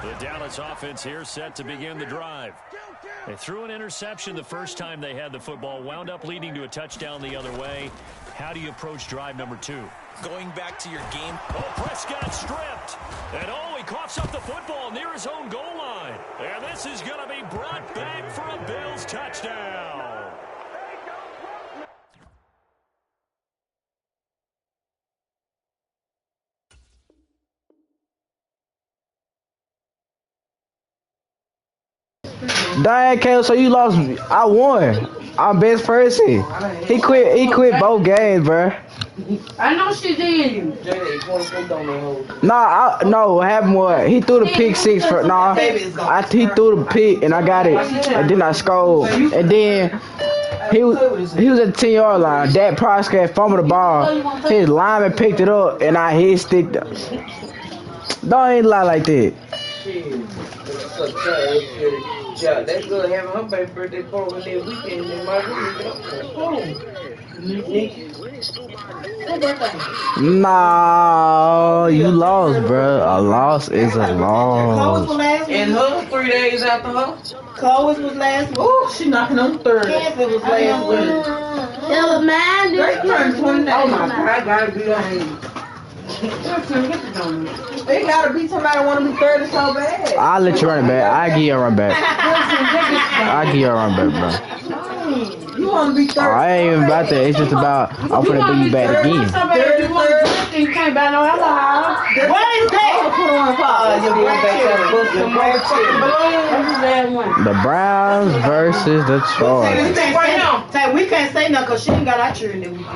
[SPEAKER 5] The Dallas offense here set to begin the drive. They threw an interception the first time they had the football, wound up leading to a touchdown the other way. How do you approach drive number 2?
[SPEAKER 4] Going back to your game.
[SPEAKER 5] Oh, Prescott stripped. And he coughs up the football near his own goal line. And this is going to be brought back for a Bills touchdown.
[SPEAKER 2] Dang, Caleb, so you lost. I won. I'm best person. He quit both games, bro.
[SPEAKER 6] I know she did.
[SPEAKER 2] No, what happened was he threw the pick 6 for he threw the pick and I got it, and then I scored, and then he was at the 10-yard line. Dak Prescott fumbled the ball. His lineman picked it up and I hit stick. Don't ain't lie like that.
[SPEAKER 6] Yeah, that's good having her baby birthday party that weekend in my room.
[SPEAKER 2] No, you lost, bro. A loss is a loss.
[SPEAKER 6] And her 3 days after her.
[SPEAKER 7] Chloe's was last week.
[SPEAKER 6] Ooh, she knocking on 30.
[SPEAKER 7] It was last week. It was mine.
[SPEAKER 6] They turned 20 days. Oh my God, I gotta be on.
[SPEAKER 7] They gotta be somebody want to be 30 so bad.
[SPEAKER 2] I'll let you run it back. I'll give you a run back. I'll give you a run back, bro.
[SPEAKER 7] You want to be 30?
[SPEAKER 2] I ain't even about that. It's just about I'm finna do you back again.
[SPEAKER 6] You can't buy no alcohol.
[SPEAKER 7] What is that?
[SPEAKER 2] The Browns versus the Chargers.
[SPEAKER 7] We can't say nothing because she ain't got our children that weekend.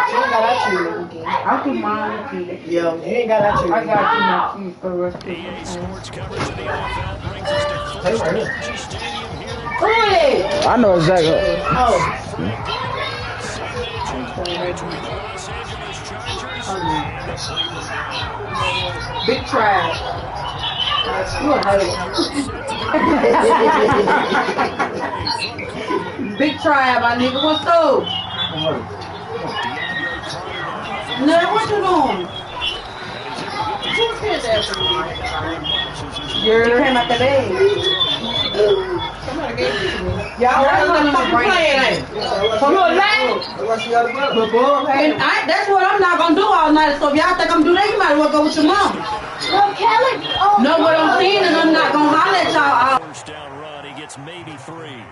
[SPEAKER 7] She ain't got our children that weekend.
[SPEAKER 6] I put mine up here.
[SPEAKER 7] Yeah, you ain't got our children.
[SPEAKER 6] I got to my feet for the rest of the
[SPEAKER 5] EA Sports coverage of the NFL brings us to First Energy Stadium here.
[SPEAKER 2] I know exactly.
[SPEAKER 7] Oh.
[SPEAKER 6] Big trial. Big trial, my nigga. What's up? No, what you doing? Who said that for me?
[SPEAKER 7] You came out the bed.
[SPEAKER 6] Y'all fucking playing, ain't it? For you a lie? That's what I'm not gonna do all night. So if y'all think I'm doing that, you might as well go with your mom.
[SPEAKER 3] No, Kelly. Oh,
[SPEAKER 6] know what I'm saying, and I'm not gonna holler at y'all.
[SPEAKER 5] First down run, he gets maybe 3.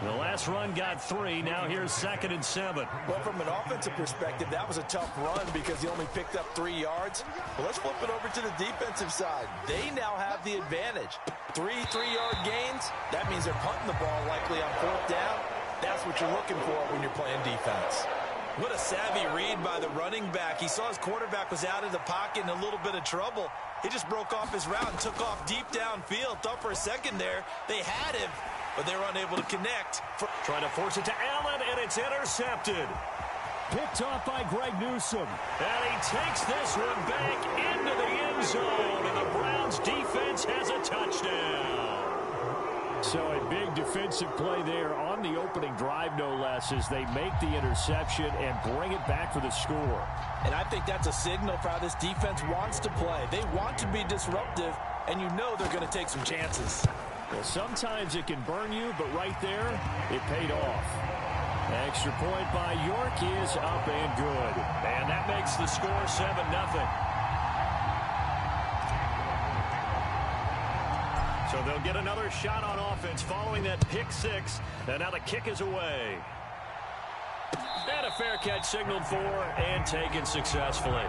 [SPEAKER 5] The last run got 3. Now here's 2nd and 7.
[SPEAKER 4] Well, from an offensive perspective, that was a tough run because he only picked up 3 yards. Well, let's flip it over to the defensive side. They now have the advantage. 3 3-yard gains. That means they're punting the ball likely on 4th down. That's what you're looking for when you're playing defense. What a savvy read by the running back. He saw his quarterback was out of the pocket in a little bit of trouble. He just broke off his route and took off deep downfield. Thought for a second there they had him, but they were unable to connect.
[SPEAKER 5] Trying to force it to Allen, and it's intercepted. Picked off by Greg Newsome. And he takes this one back into the end zone, and the Browns defense has a touchdown. So a big defensive play there on the opening drive, no less, as they make the interception and bring it back for the score.
[SPEAKER 4] And I think that's a signal for how this defense wants to play. They want to be disruptive, and you know they're going to take some chances.
[SPEAKER 5] Well, sometimes it can burn you, but right there, it paid off. Extra point by York is up and good. And that makes the score 7-0. So they'll get another shot on offense following that pick 6. And now the kick is away. And a fair catch signaled for and taken successfully.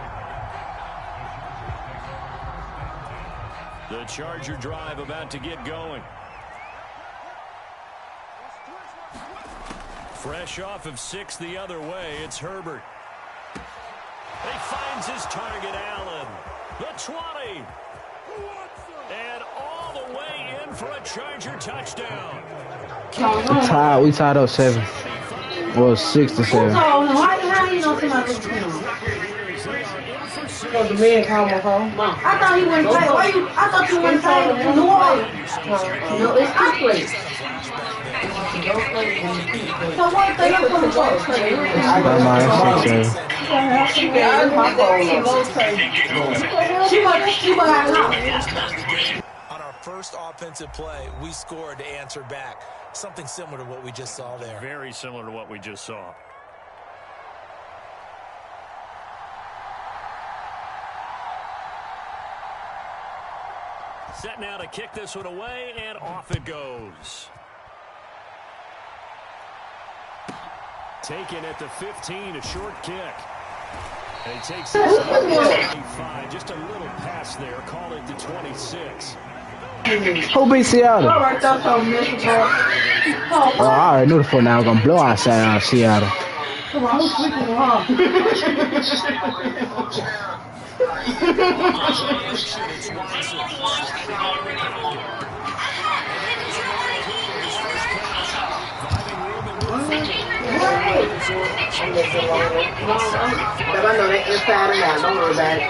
[SPEAKER 5] The Charger drive about to get going. Fresh off of 6 the other way, it's Herbert. He finds his target, Allen. The 20. And all the way in for a Charger touchdown.
[SPEAKER 2] We tied up 7. Well, 6-7.
[SPEAKER 6] How you know somebody? Because the man called my phone. I thought he went play. Why you? I thought you went play in New Orleans. No, it's our place. So what if they don't put the ball? She got lost.
[SPEAKER 4] On our first offensive play, we scored to answer back. Something similar to what we just saw there.
[SPEAKER 5] Very similar to what we just saw. Set now to kick this one away, and off it goes. Taken at the 15, a short kick. And he takes this to the 25. Just a little pass there. Call it the 26.
[SPEAKER 2] Who beat Seattle? Oh, I already knew the 49 was going to blow outside out of Seattle.
[SPEAKER 6] Come on, who's sleeping wrong? I know that inside and out. Don't worry about it.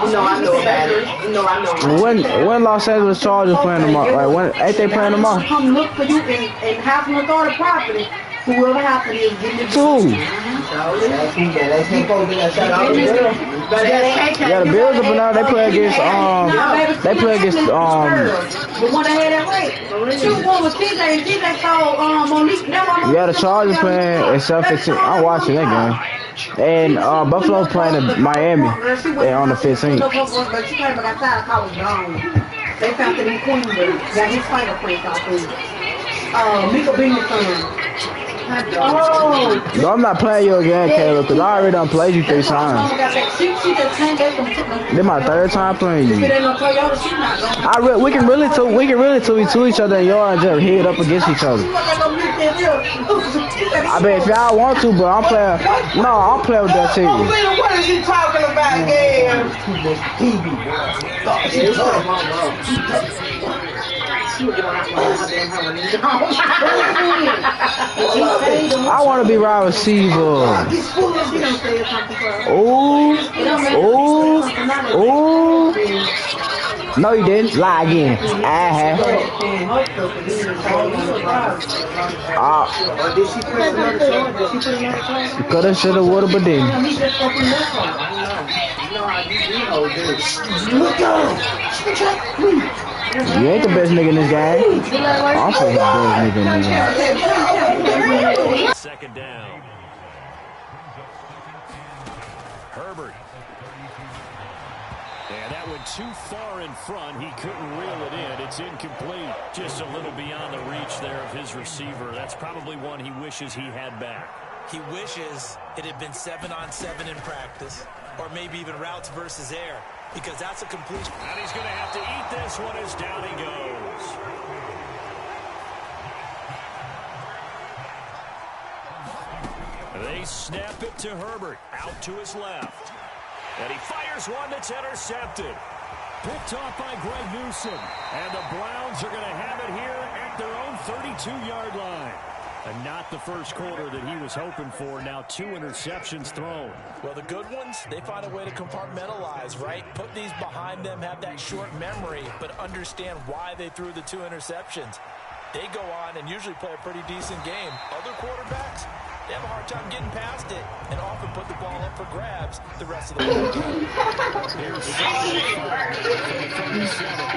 [SPEAKER 6] You know I know about it. You know I know.
[SPEAKER 2] When Los Angeles Chargers playing them up? Like when ain't they playing them up?
[SPEAKER 6] Come look for you in housing authority property. Whoever happened is getting it.
[SPEAKER 2] Yeah, the Bills up now. They play against
[SPEAKER 6] The one that had that rate. Two one was TJ and TJ called Monique.
[SPEAKER 2] Yeah, the Chargers playing at 7-15. I'm watching that game. And Buffalo playing at Miami on the 15th.
[SPEAKER 6] They found it in Queensboro. Got his fingerprints out there. Mika Bingley son.
[SPEAKER 2] No, I'm not playing your game, Caleb, because I already done played you 3 times. This my 3rd time playing you. We can really 2v2 each other in yard and just hit up against each other. I bet if y'all want to, but I'm playing. No, I'm playing with that team.
[SPEAKER 6] What is he talking about, man?
[SPEAKER 2] I want to be wide receiver. Ooh. No, you didn't. Lie again. Coulda, shoulda, woulda, but didn't. You ain't the best nigga in this game. I'm the best nigga in this game.
[SPEAKER 5] Second down. Herbert. And that went too far in front. He couldn't reel it in. It's incomplete. Just a little beyond the reach there of his receiver. That's probably one he wishes he had back.
[SPEAKER 4] He wishes it had been 7-on-7 in practice, or maybe even routes versus air, because that's a completion.
[SPEAKER 5] And he's going to have to eat this one as down he goes. They snap it to Herbert, out to his left. And he fires one that's intercepted. Picked off by Greg Newsome. And the Browns are going to have it here at their own 32-yard line. And not the first quarter that he was hoping for. Now 2 interceptions thrown.
[SPEAKER 4] Well, the good ones, they find a way to compartmentalize, right? Put these behind them, have that short memory, but understand why they threw the 2 interceptions. They go on and usually play a pretty decent game. Other quarterbacks, they have a hard time getting past it and often put the ball up for grabs the rest of the way.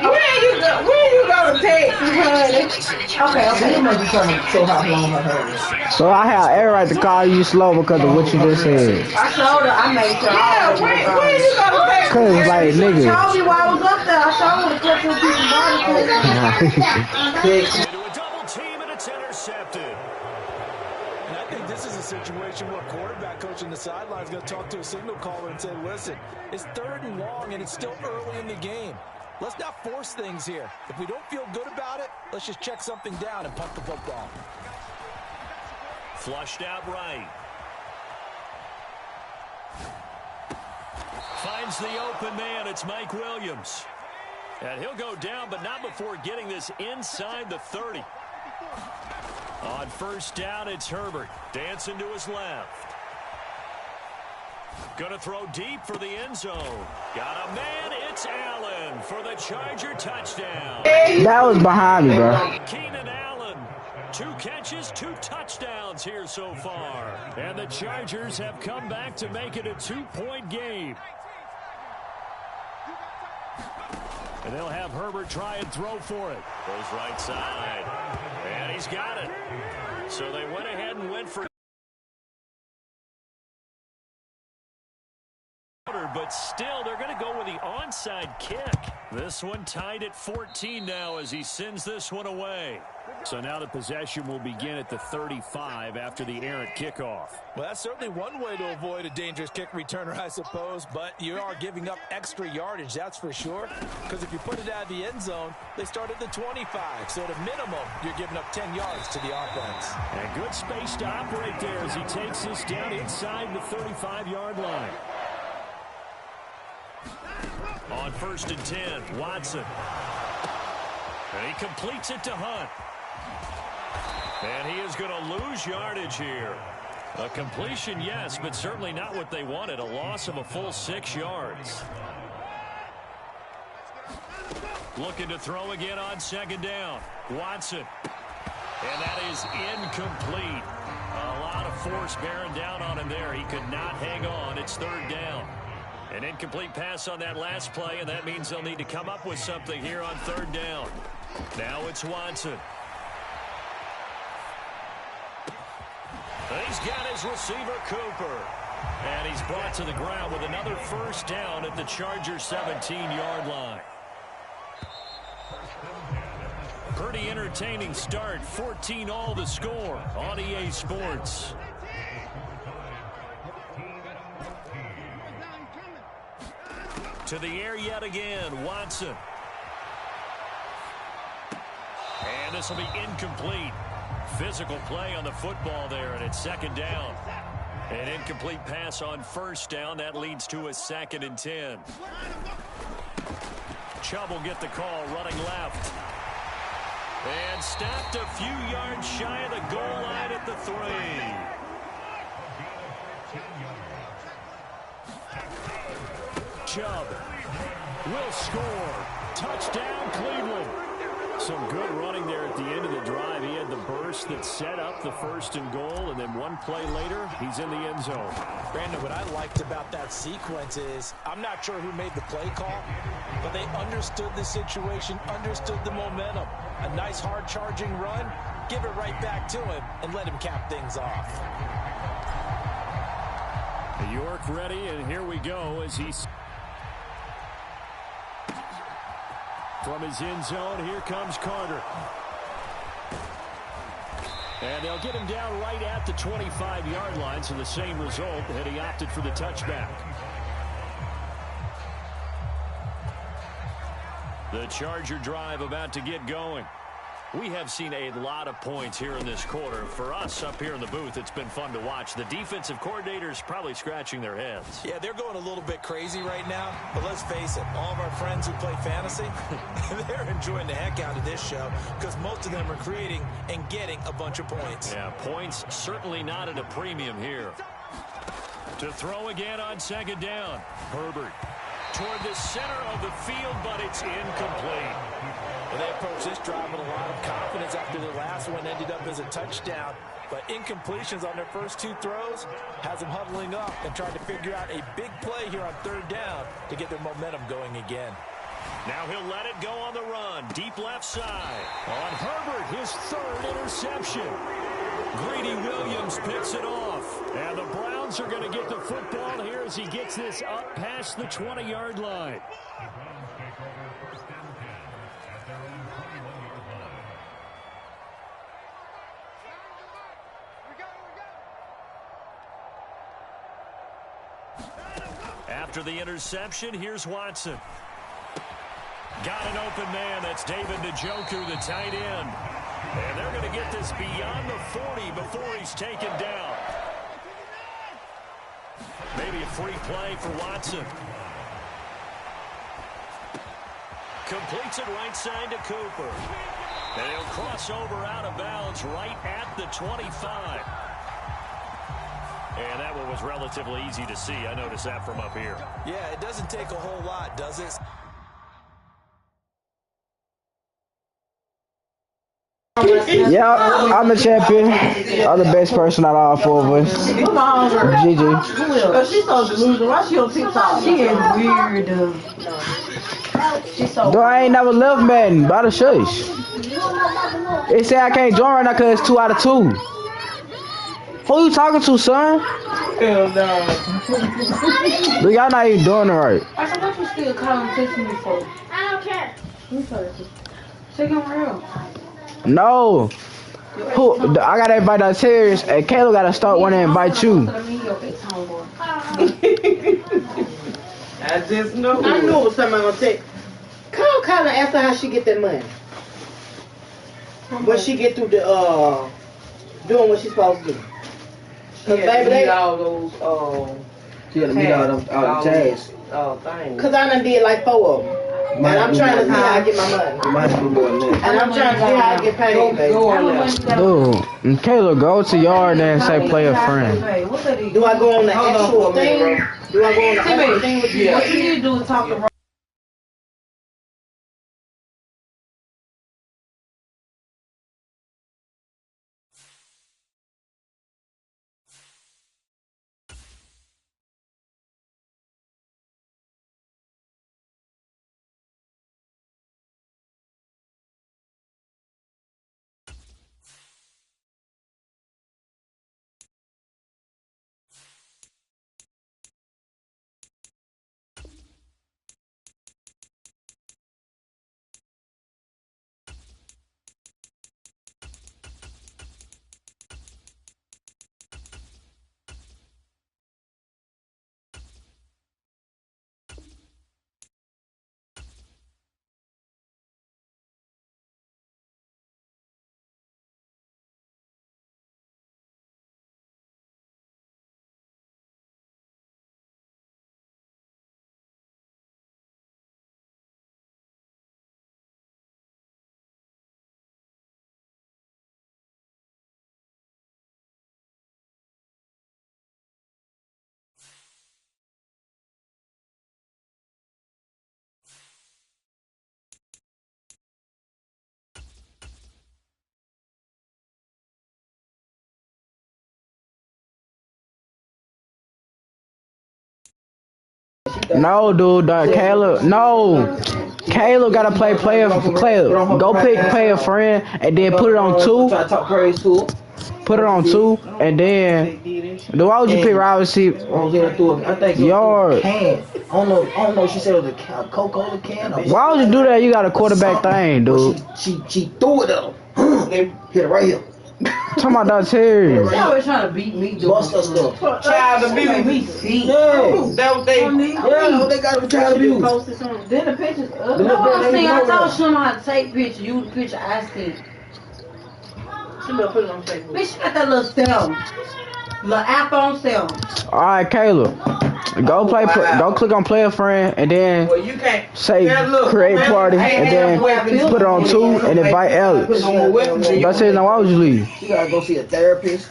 [SPEAKER 7] Where you going to take, honey? Okay. You might be trying to show how long I heard.
[SPEAKER 2] So I have every right to call you slow because of what you just said.
[SPEAKER 7] I showed her. I made sure. Yeah, where you going to take?
[SPEAKER 2] Cause like nigga.
[SPEAKER 7] You told me while I was up there. I showed her to put 2 pieces of
[SPEAKER 5] Into a double team and it's intercepted.
[SPEAKER 4] And I think this is a situation where quarterback coach on the sideline is going to talk to a signal caller and say, listen, it's 3rd and long and it's still early in the game. Let's not force things here. If we don't feel good about it, let's just check something down and punt the football.
[SPEAKER 5] Flushed out right. Finds the open man. It's Mike Williams. And he'll go down, but not before getting this inside the 30. On first down, it's Herbert. Dancing to his left. Gonna throw deep for the end zone. Got a man. It's Allen for the Charger touchdown.
[SPEAKER 2] That was behind me, bro.
[SPEAKER 5] Keenan Allen. 2 catches, 2 touchdowns here so far. And the Chargers have come back to make it a 2-point game. And they'll have Herbert try and throw for it. Goes right side. And he's got it. So they went ahead and went for but still they're going to go with the onside kick. This one tied at 14 now as he sends this one away. So now the possession will begin at the 35 after the errant kickoff.
[SPEAKER 4] Well, that's certainly one way to avoid a dangerous kick returner, I suppose, but you are giving up extra yardage, that's for sure, because if you put it out of the end zone, they start at the 25, so at a minimum, you're giving up 10 yards to the offense.
[SPEAKER 5] And good space to operate there as he takes this down inside the 35-yard line. On 1st and 10, Watson. And he completes it to Hunt. And he is going to lose yardage here. A completion, yes, but certainly not what they wanted. A loss of a full 6 yards. Looking to throw again on 2nd down. Watson. And that is incomplete. A lot of force bearing down on him there. He could not hang on. It's 3rd down. An incomplete pass on that last play, and that means they'll need to come up with something here on 3rd down. Now it's Watson. He's got his receiver, Cooper. And he's brought to the ground with another 1st down at the Chargers' 17-yard line. Pretty entertaining start. 14-all the score on EA Sports. To the air yet again, Watson. And this will be incomplete. Physical play on the football there, and it's 2nd down. An incomplete pass on 1st down. That leads to a 2nd and 10. Chubb will get the call, running left. And stopped a few yards shy of the goal line at the 3. Chubb will score. Touchdown, Cleveland.
[SPEAKER 1] Some good running there at the end of the drive. He had the burst that set up the 1st and goal, and then one play later, he's in the end zone.
[SPEAKER 4] Brandon, what I liked about that sequence is I'm not sure who made the play call, but they understood the situation, understood the momentum. A nice hard charging run, give it right back to him, and let him cap things off.
[SPEAKER 1] York ready, and here we go as he's from his end zone. Here comes Carter. And they'll get him down right at the 25-yard line, so the same result, and he opted for the touchback. The Charger drive about to get going. We have seen a lot of points here in this quarter. For us up here in the booth, it's been fun to watch. The defensive coordinators probably scratching their heads.
[SPEAKER 4] Yeah, they're going a little bit crazy right now. But let's face it, all of our friends who play fantasy, they're enjoying the heck out of this show because most of them are creating and getting a bunch of points.
[SPEAKER 1] Yeah, points certainly not at a premium here. To throw again on 2nd down. Herbert toward the center of the field, but it's incomplete.
[SPEAKER 4] Well, they approached this drive with a lot of confidence after the last one ended up as a touchdown. But incompletions on their first 2 throws has them huddling up and trying to figure out a big play here on 3rd down to get their momentum going again.
[SPEAKER 1] Now he'll let it go on the run. Deep left side. On Herbert, his 3rd interception. Greedy Williams picks it off. And the Browns are going to get the football here as he gets this up past the 20-yard line. After the interception, here's Watson. Got an open man. That's David Njoku, the tight end. And they're going to get this beyond the 40 before he's taken down. Maybe a free play for Watson. Completes it right side to Cooper. And he'll cross over out of bounds right at the 25. And that one was relatively easy to see. I noticed that from up here.
[SPEAKER 4] Yeah, it doesn't take a whole lot, does it?
[SPEAKER 2] Yeah, I'm the champion. I'm the best person out of all 4 of us. GG.
[SPEAKER 7] She's so delusional. Why she on TikTok? She is weird. She's so
[SPEAKER 2] Though I ain't never left Madden, by the shush. They say I can't join right now because it's 2 out of 2. Who you talking to, son?
[SPEAKER 7] hell no.
[SPEAKER 2] Look, y'all not even doing it right.
[SPEAKER 6] I said, what you still calling texting me for?
[SPEAKER 3] I don't care.
[SPEAKER 6] Take him real.
[SPEAKER 2] No. Who? I gotta invite our serious, and Kayla gotta start wanting to invite you.
[SPEAKER 7] I just know. I knew it was somebody gonna take. Call Kyla and ask her how she get that money. What she get through the doing what she's supposed to do. Cause baby, they all those
[SPEAKER 2] She gotta meet all them tags.
[SPEAKER 7] things. Cause I done did like 4 of them. And I'm trying to see how I get my money. And I'm trying to see how I get paid, baby.
[SPEAKER 2] Dude, and Kayla, go to yard and say play a friend.
[SPEAKER 7] Do I go on the actual thing? Do I go on the actual thing with you?
[SPEAKER 6] What you need to do is talk to
[SPEAKER 2] No, dude, Caleb. No. Caleb gotta play player for Caleb. Go pick play a friend and then put it on 2.
[SPEAKER 8] Try to talk crazy to her.
[SPEAKER 2] Put it on 2 and then. Why would you pick wide receiver?
[SPEAKER 8] I think
[SPEAKER 2] Yard.
[SPEAKER 8] can. I don't know. She said it was a Coca-Cola can.
[SPEAKER 2] Why would you do that? You got a quarterback thing, dude.
[SPEAKER 8] She threw it at him. They hit it right here.
[SPEAKER 2] Talking about that Terry.
[SPEAKER 6] They always trying to beat me.
[SPEAKER 8] Bust her stuff.
[SPEAKER 7] Child
[SPEAKER 6] Make me
[SPEAKER 7] abuse.
[SPEAKER 6] see.
[SPEAKER 8] Yeah.
[SPEAKER 7] That what they.
[SPEAKER 8] Yeah, they got him child abuse.
[SPEAKER 6] Then the pictures up.
[SPEAKER 8] Then
[SPEAKER 6] No,
[SPEAKER 8] the-
[SPEAKER 6] I'm
[SPEAKER 8] they
[SPEAKER 6] saying, I
[SPEAKER 8] know
[SPEAKER 6] told
[SPEAKER 8] that.
[SPEAKER 6] Shuma how to take pictures. You the picture I seen.
[SPEAKER 7] She better put it on Facebook.
[SPEAKER 6] Bitch, she got that little cell. Little iPhone cell.
[SPEAKER 2] All right, Caleb. Go play. Go click on play a friend and then
[SPEAKER 7] Well, you can't.
[SPEAKER 2] say
[SPEAKER 7] Yeah, look,
[SPEAKER 2] create
[SPEAKER 7] man,
[SPEAKER 2] party
[SPEAKER 7] I
[SPEAKER 2] and
[SPEAKER 7] ain't
[SPEAKER 2] then
[SPEAKER 7] have weapons.
[SPEAKER 2] put it on 2 and invite Alex.
[SPEAKER 8] No more weapons.
[SPEAKER 2] That's it. Now why would you leave?
[SPEAKER 8] You gotta go see a therapist.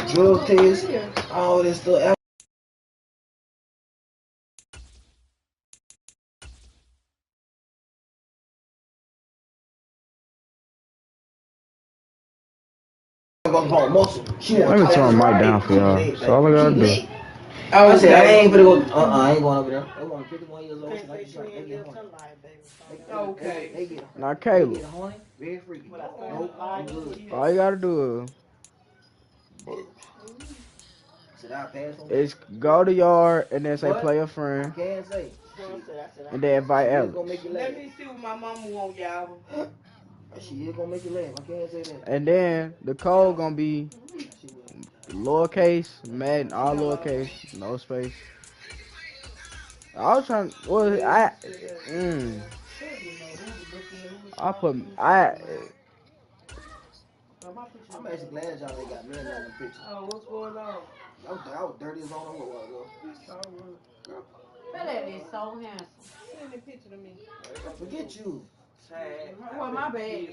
[SPEAKER 8] Drug test. All this stuff.
[SPEAKER 2] Let me turn my mic down for y'all. That's all I gotta do.
[SPEAKER 8] I said I ain't gonna go. I ain't going over there. They want 51 years old.
[SPEAKER 7] Okay.
[SPEAKER 8] They get
[SPEAKER 2] Now, Caleb,
[SPEAKER 8] horny, very freaky. Nope, I'm good.
[SPEAKER 2] all you gotta do
[SPEAKER 8] Said I pass on.
[SPEAKER 2] is go to yard and then say
[SPEAKER 8] What?
[SPEAKER 2] play a
[SPEAKER 8] I
[SPEAKER 2] friend
[SPEAKER 8] can't say.
[SPEAKER 2] and then invite
[SPEAKER 8] She is
[SPEAKER 2] Alex.
[SPEAKER 8] gonna make you
[SPEAKER 7] Let
[SPEAKER 8] laugh.
[SPEAKER 7] me see what my mama want, y'all.
[SPEAKER 8] She is gonna make you laugh. I can't say that.
[SPEAKER 2] And then the code gonna be lowercase, Madden, all lowercase, no space. I was trying. Well, I put
[SPEAKER 8] I'm actually glad y'all ain't got me in that picture.
[SPEAKER 7] Oh, what's going on?
[SPEAKER 8] I was dirty as on a while ago.
[SPEAKER 6] That is so handsome.
[SPEAKER 7] Send a picture to me.
[SPEAKER 8] Forget you.
[SPEAKER 7] Well, my bad.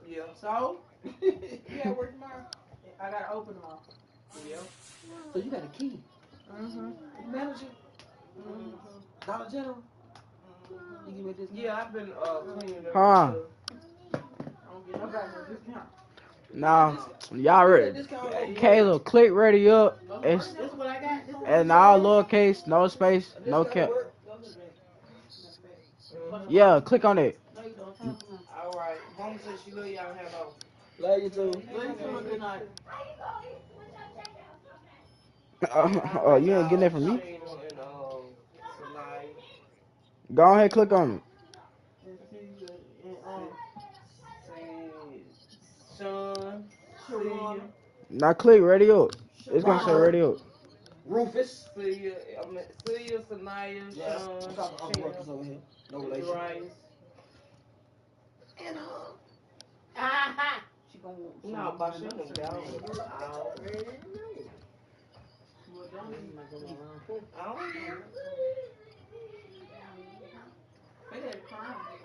[SPEAKER 7] Yeah. So? You gotta work tomorrow? I gotta open tomorrow. Yeah.
[SPEAKER 8] So you got a key. Manager. Dollar General. You give me this.
[SPEAKER 7] Yeah, I've been cleaning up.
[SPEAKER 2] Huh.
[SPEAKER 7] I don't get nobody no discount.
[SPEAKER 2] now y'all ready? Caleb, click ready up. It's
[SPEAKER 7] This what I got. This
[SPEAKER 2] and all lowercase, no space, no cap. Yeah, click on it.
[SPEAKER 7] all right. Mama said she love y'all have off.
[SPEAKER 8] Love you too.
[SPEAKER 7] Love you too. Good night.
[SPEAKER 2] Oh, you ain't getting that from me?
[SPEAKER 7] Shayna and Salai.
[SPEAKER 2] Go ahead, click on it.
[SPEAKER 7] Sean, Celia,
[SPEAKER 2] Now click ready up. It's gonna say ready up.
[SPEAKER 8] Rufus.
[SPEAKER 7] Celia, Sanaya,
[SPEAKER 8] Yeah,
[SPEAKER 7] Sean,
[SPEAKER 8] I'm talking Uncle Ruckus over here. No relation.
[SPEAKER 7] Rice.
[SPEAKER 8] And
[SPEAKER 6] She gonna want some.
[SPEAKER 7] No, but she done got out.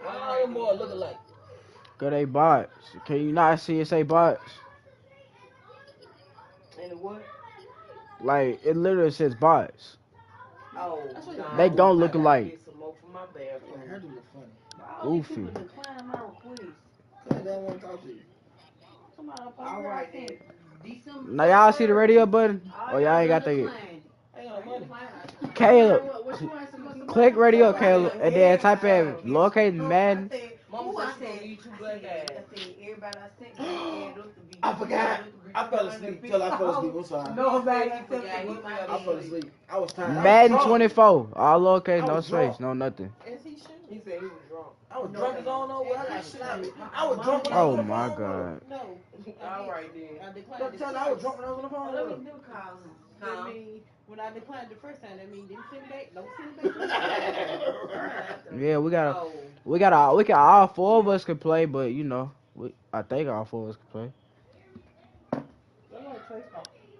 [SPEAKER 8] why all them boys look alike?
[SPEAKER 2] Cause they bots. Can you not see it say bots?
[SPEAKER 7] And what?
[SPEAKER 2] Like it literally says bots.
[SPEAKER 7] Oh,
[SPEAKER 2] They don't look
[SPEAKER 7] I gotta
[SPEAKER 2] alike.
[SPEAKER 7] get some more for my bathroom.
[SPEAKER 8] Her do look funny.
[SPEAKER 2] Goofy.
[SPEAKER 6] Decline my request.
[SPEAKER 8] They don't want to talk to you.
[SPEAKER 6] Somebody
[SPEAKER 7] All right, then.
[SPEAKER 6] December.
[SPEAKER 2] Now y'all see the radio button? Oh y'all ain't got that yet.
[SPEAKER 8] Ain't no money.
[SPEAKER 2] Caleb, click radio, Caleb, and then type in lowercase Madden.
[SPEAKER 7] Mama said she gonna eat 2 black eyes.
[SPEAKER 8] I forgot. I fell asleep till I fell asleep. I'm sorry.
[SPEAKER 7] No, baby.
[SPEAKER 8] I fell asleep. I was tired.
[SPEAKER 2] Madden 24, all lowercase, no space, no nothing.
[SPEAKER 7] He said he was drunk.
[SPEAKER 8] I was drunk as all know. I got shit out of me. I was drunk when I
[SPEAKER 2] Oh
[SPEAKER 8] was on the
[SPEAKER 2] my
[SPEAKER 8] phone.
[SPEAKER 2] God.
[SPEAKER 7] All right, then.
[SPEAKER 8] Don't tell me I was drunk when I was on the phone.
[SPEAKER 6] Let
[SPEAKER 8] with
[SPEAKER 6] me
[SPEAKER 8] her.
[SPEAKER 6] do calls.
[SPEAKER 3] That mean when I declined the first time, that mean didn't send back, don't send back.
[SPEAKER 2] Yeah, we got all 4 of us can play, but you know, I think all 4 of us can play.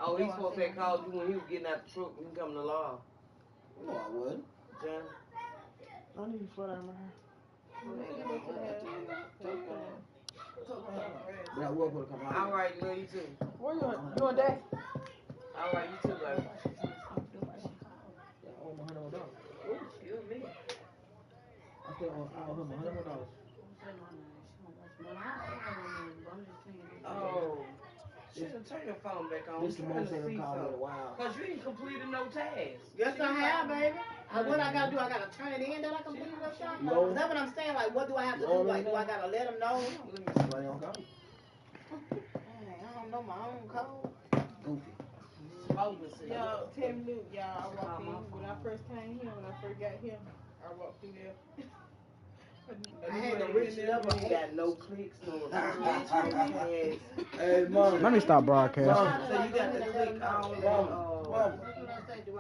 [SPEAKER 7] Oh, he's supposed to have called you when he was getting out the truck and he coming to law.
[SPEAKER 8] No, I wouldn't.
[SPEAKER 7] John.
[SPEAKER 3] I need to slow down my hair.
[SPEAKER 8] But I will put a couple
[SPEAKER 7] All right, love you too.
[SPEAKER 3] Where you on? You on that?
[SPEAKER 7] All right, you too, baby.
[SPEAKER 8] I owe my $100.
[SPEAKER 7] Ooh, excuse me.
[SPEAKER 8] I still owe him $100.
[SPEAKER 7] Oh,
[SPEAKER 8] Turn your phone back on.
[SPEAKER 2] This is the most ever called in a while.
[SPEAKER 8] Because you ain't completed no tasks.
[SPEAKER 7] Yes, I have, baby. What I gotta do? I gotta turn it in that I completed that shot. Is that what I'm saying? Like, what do I have to do? Like, do I gotta let them know?
[SPEAKER 2] Somebody on go.
[SPEAKER 7] I don't know my own code.
[SPEAKER 2] Goofy.
[SPEAKER 3] Y'all, tell me, Luke, y'all, I walked in when I first came here, when I first got here, I walked through there.
[SPEAKER 7] I had to reach level.
[SPEAKER 8] Ain't got no clicks, no.
[SPEAKER 2] Hey, mom. Let me stop broadcasting.
[SPEAKER 8] So you got to click all.
[SPEAKER 7] What did I say? Do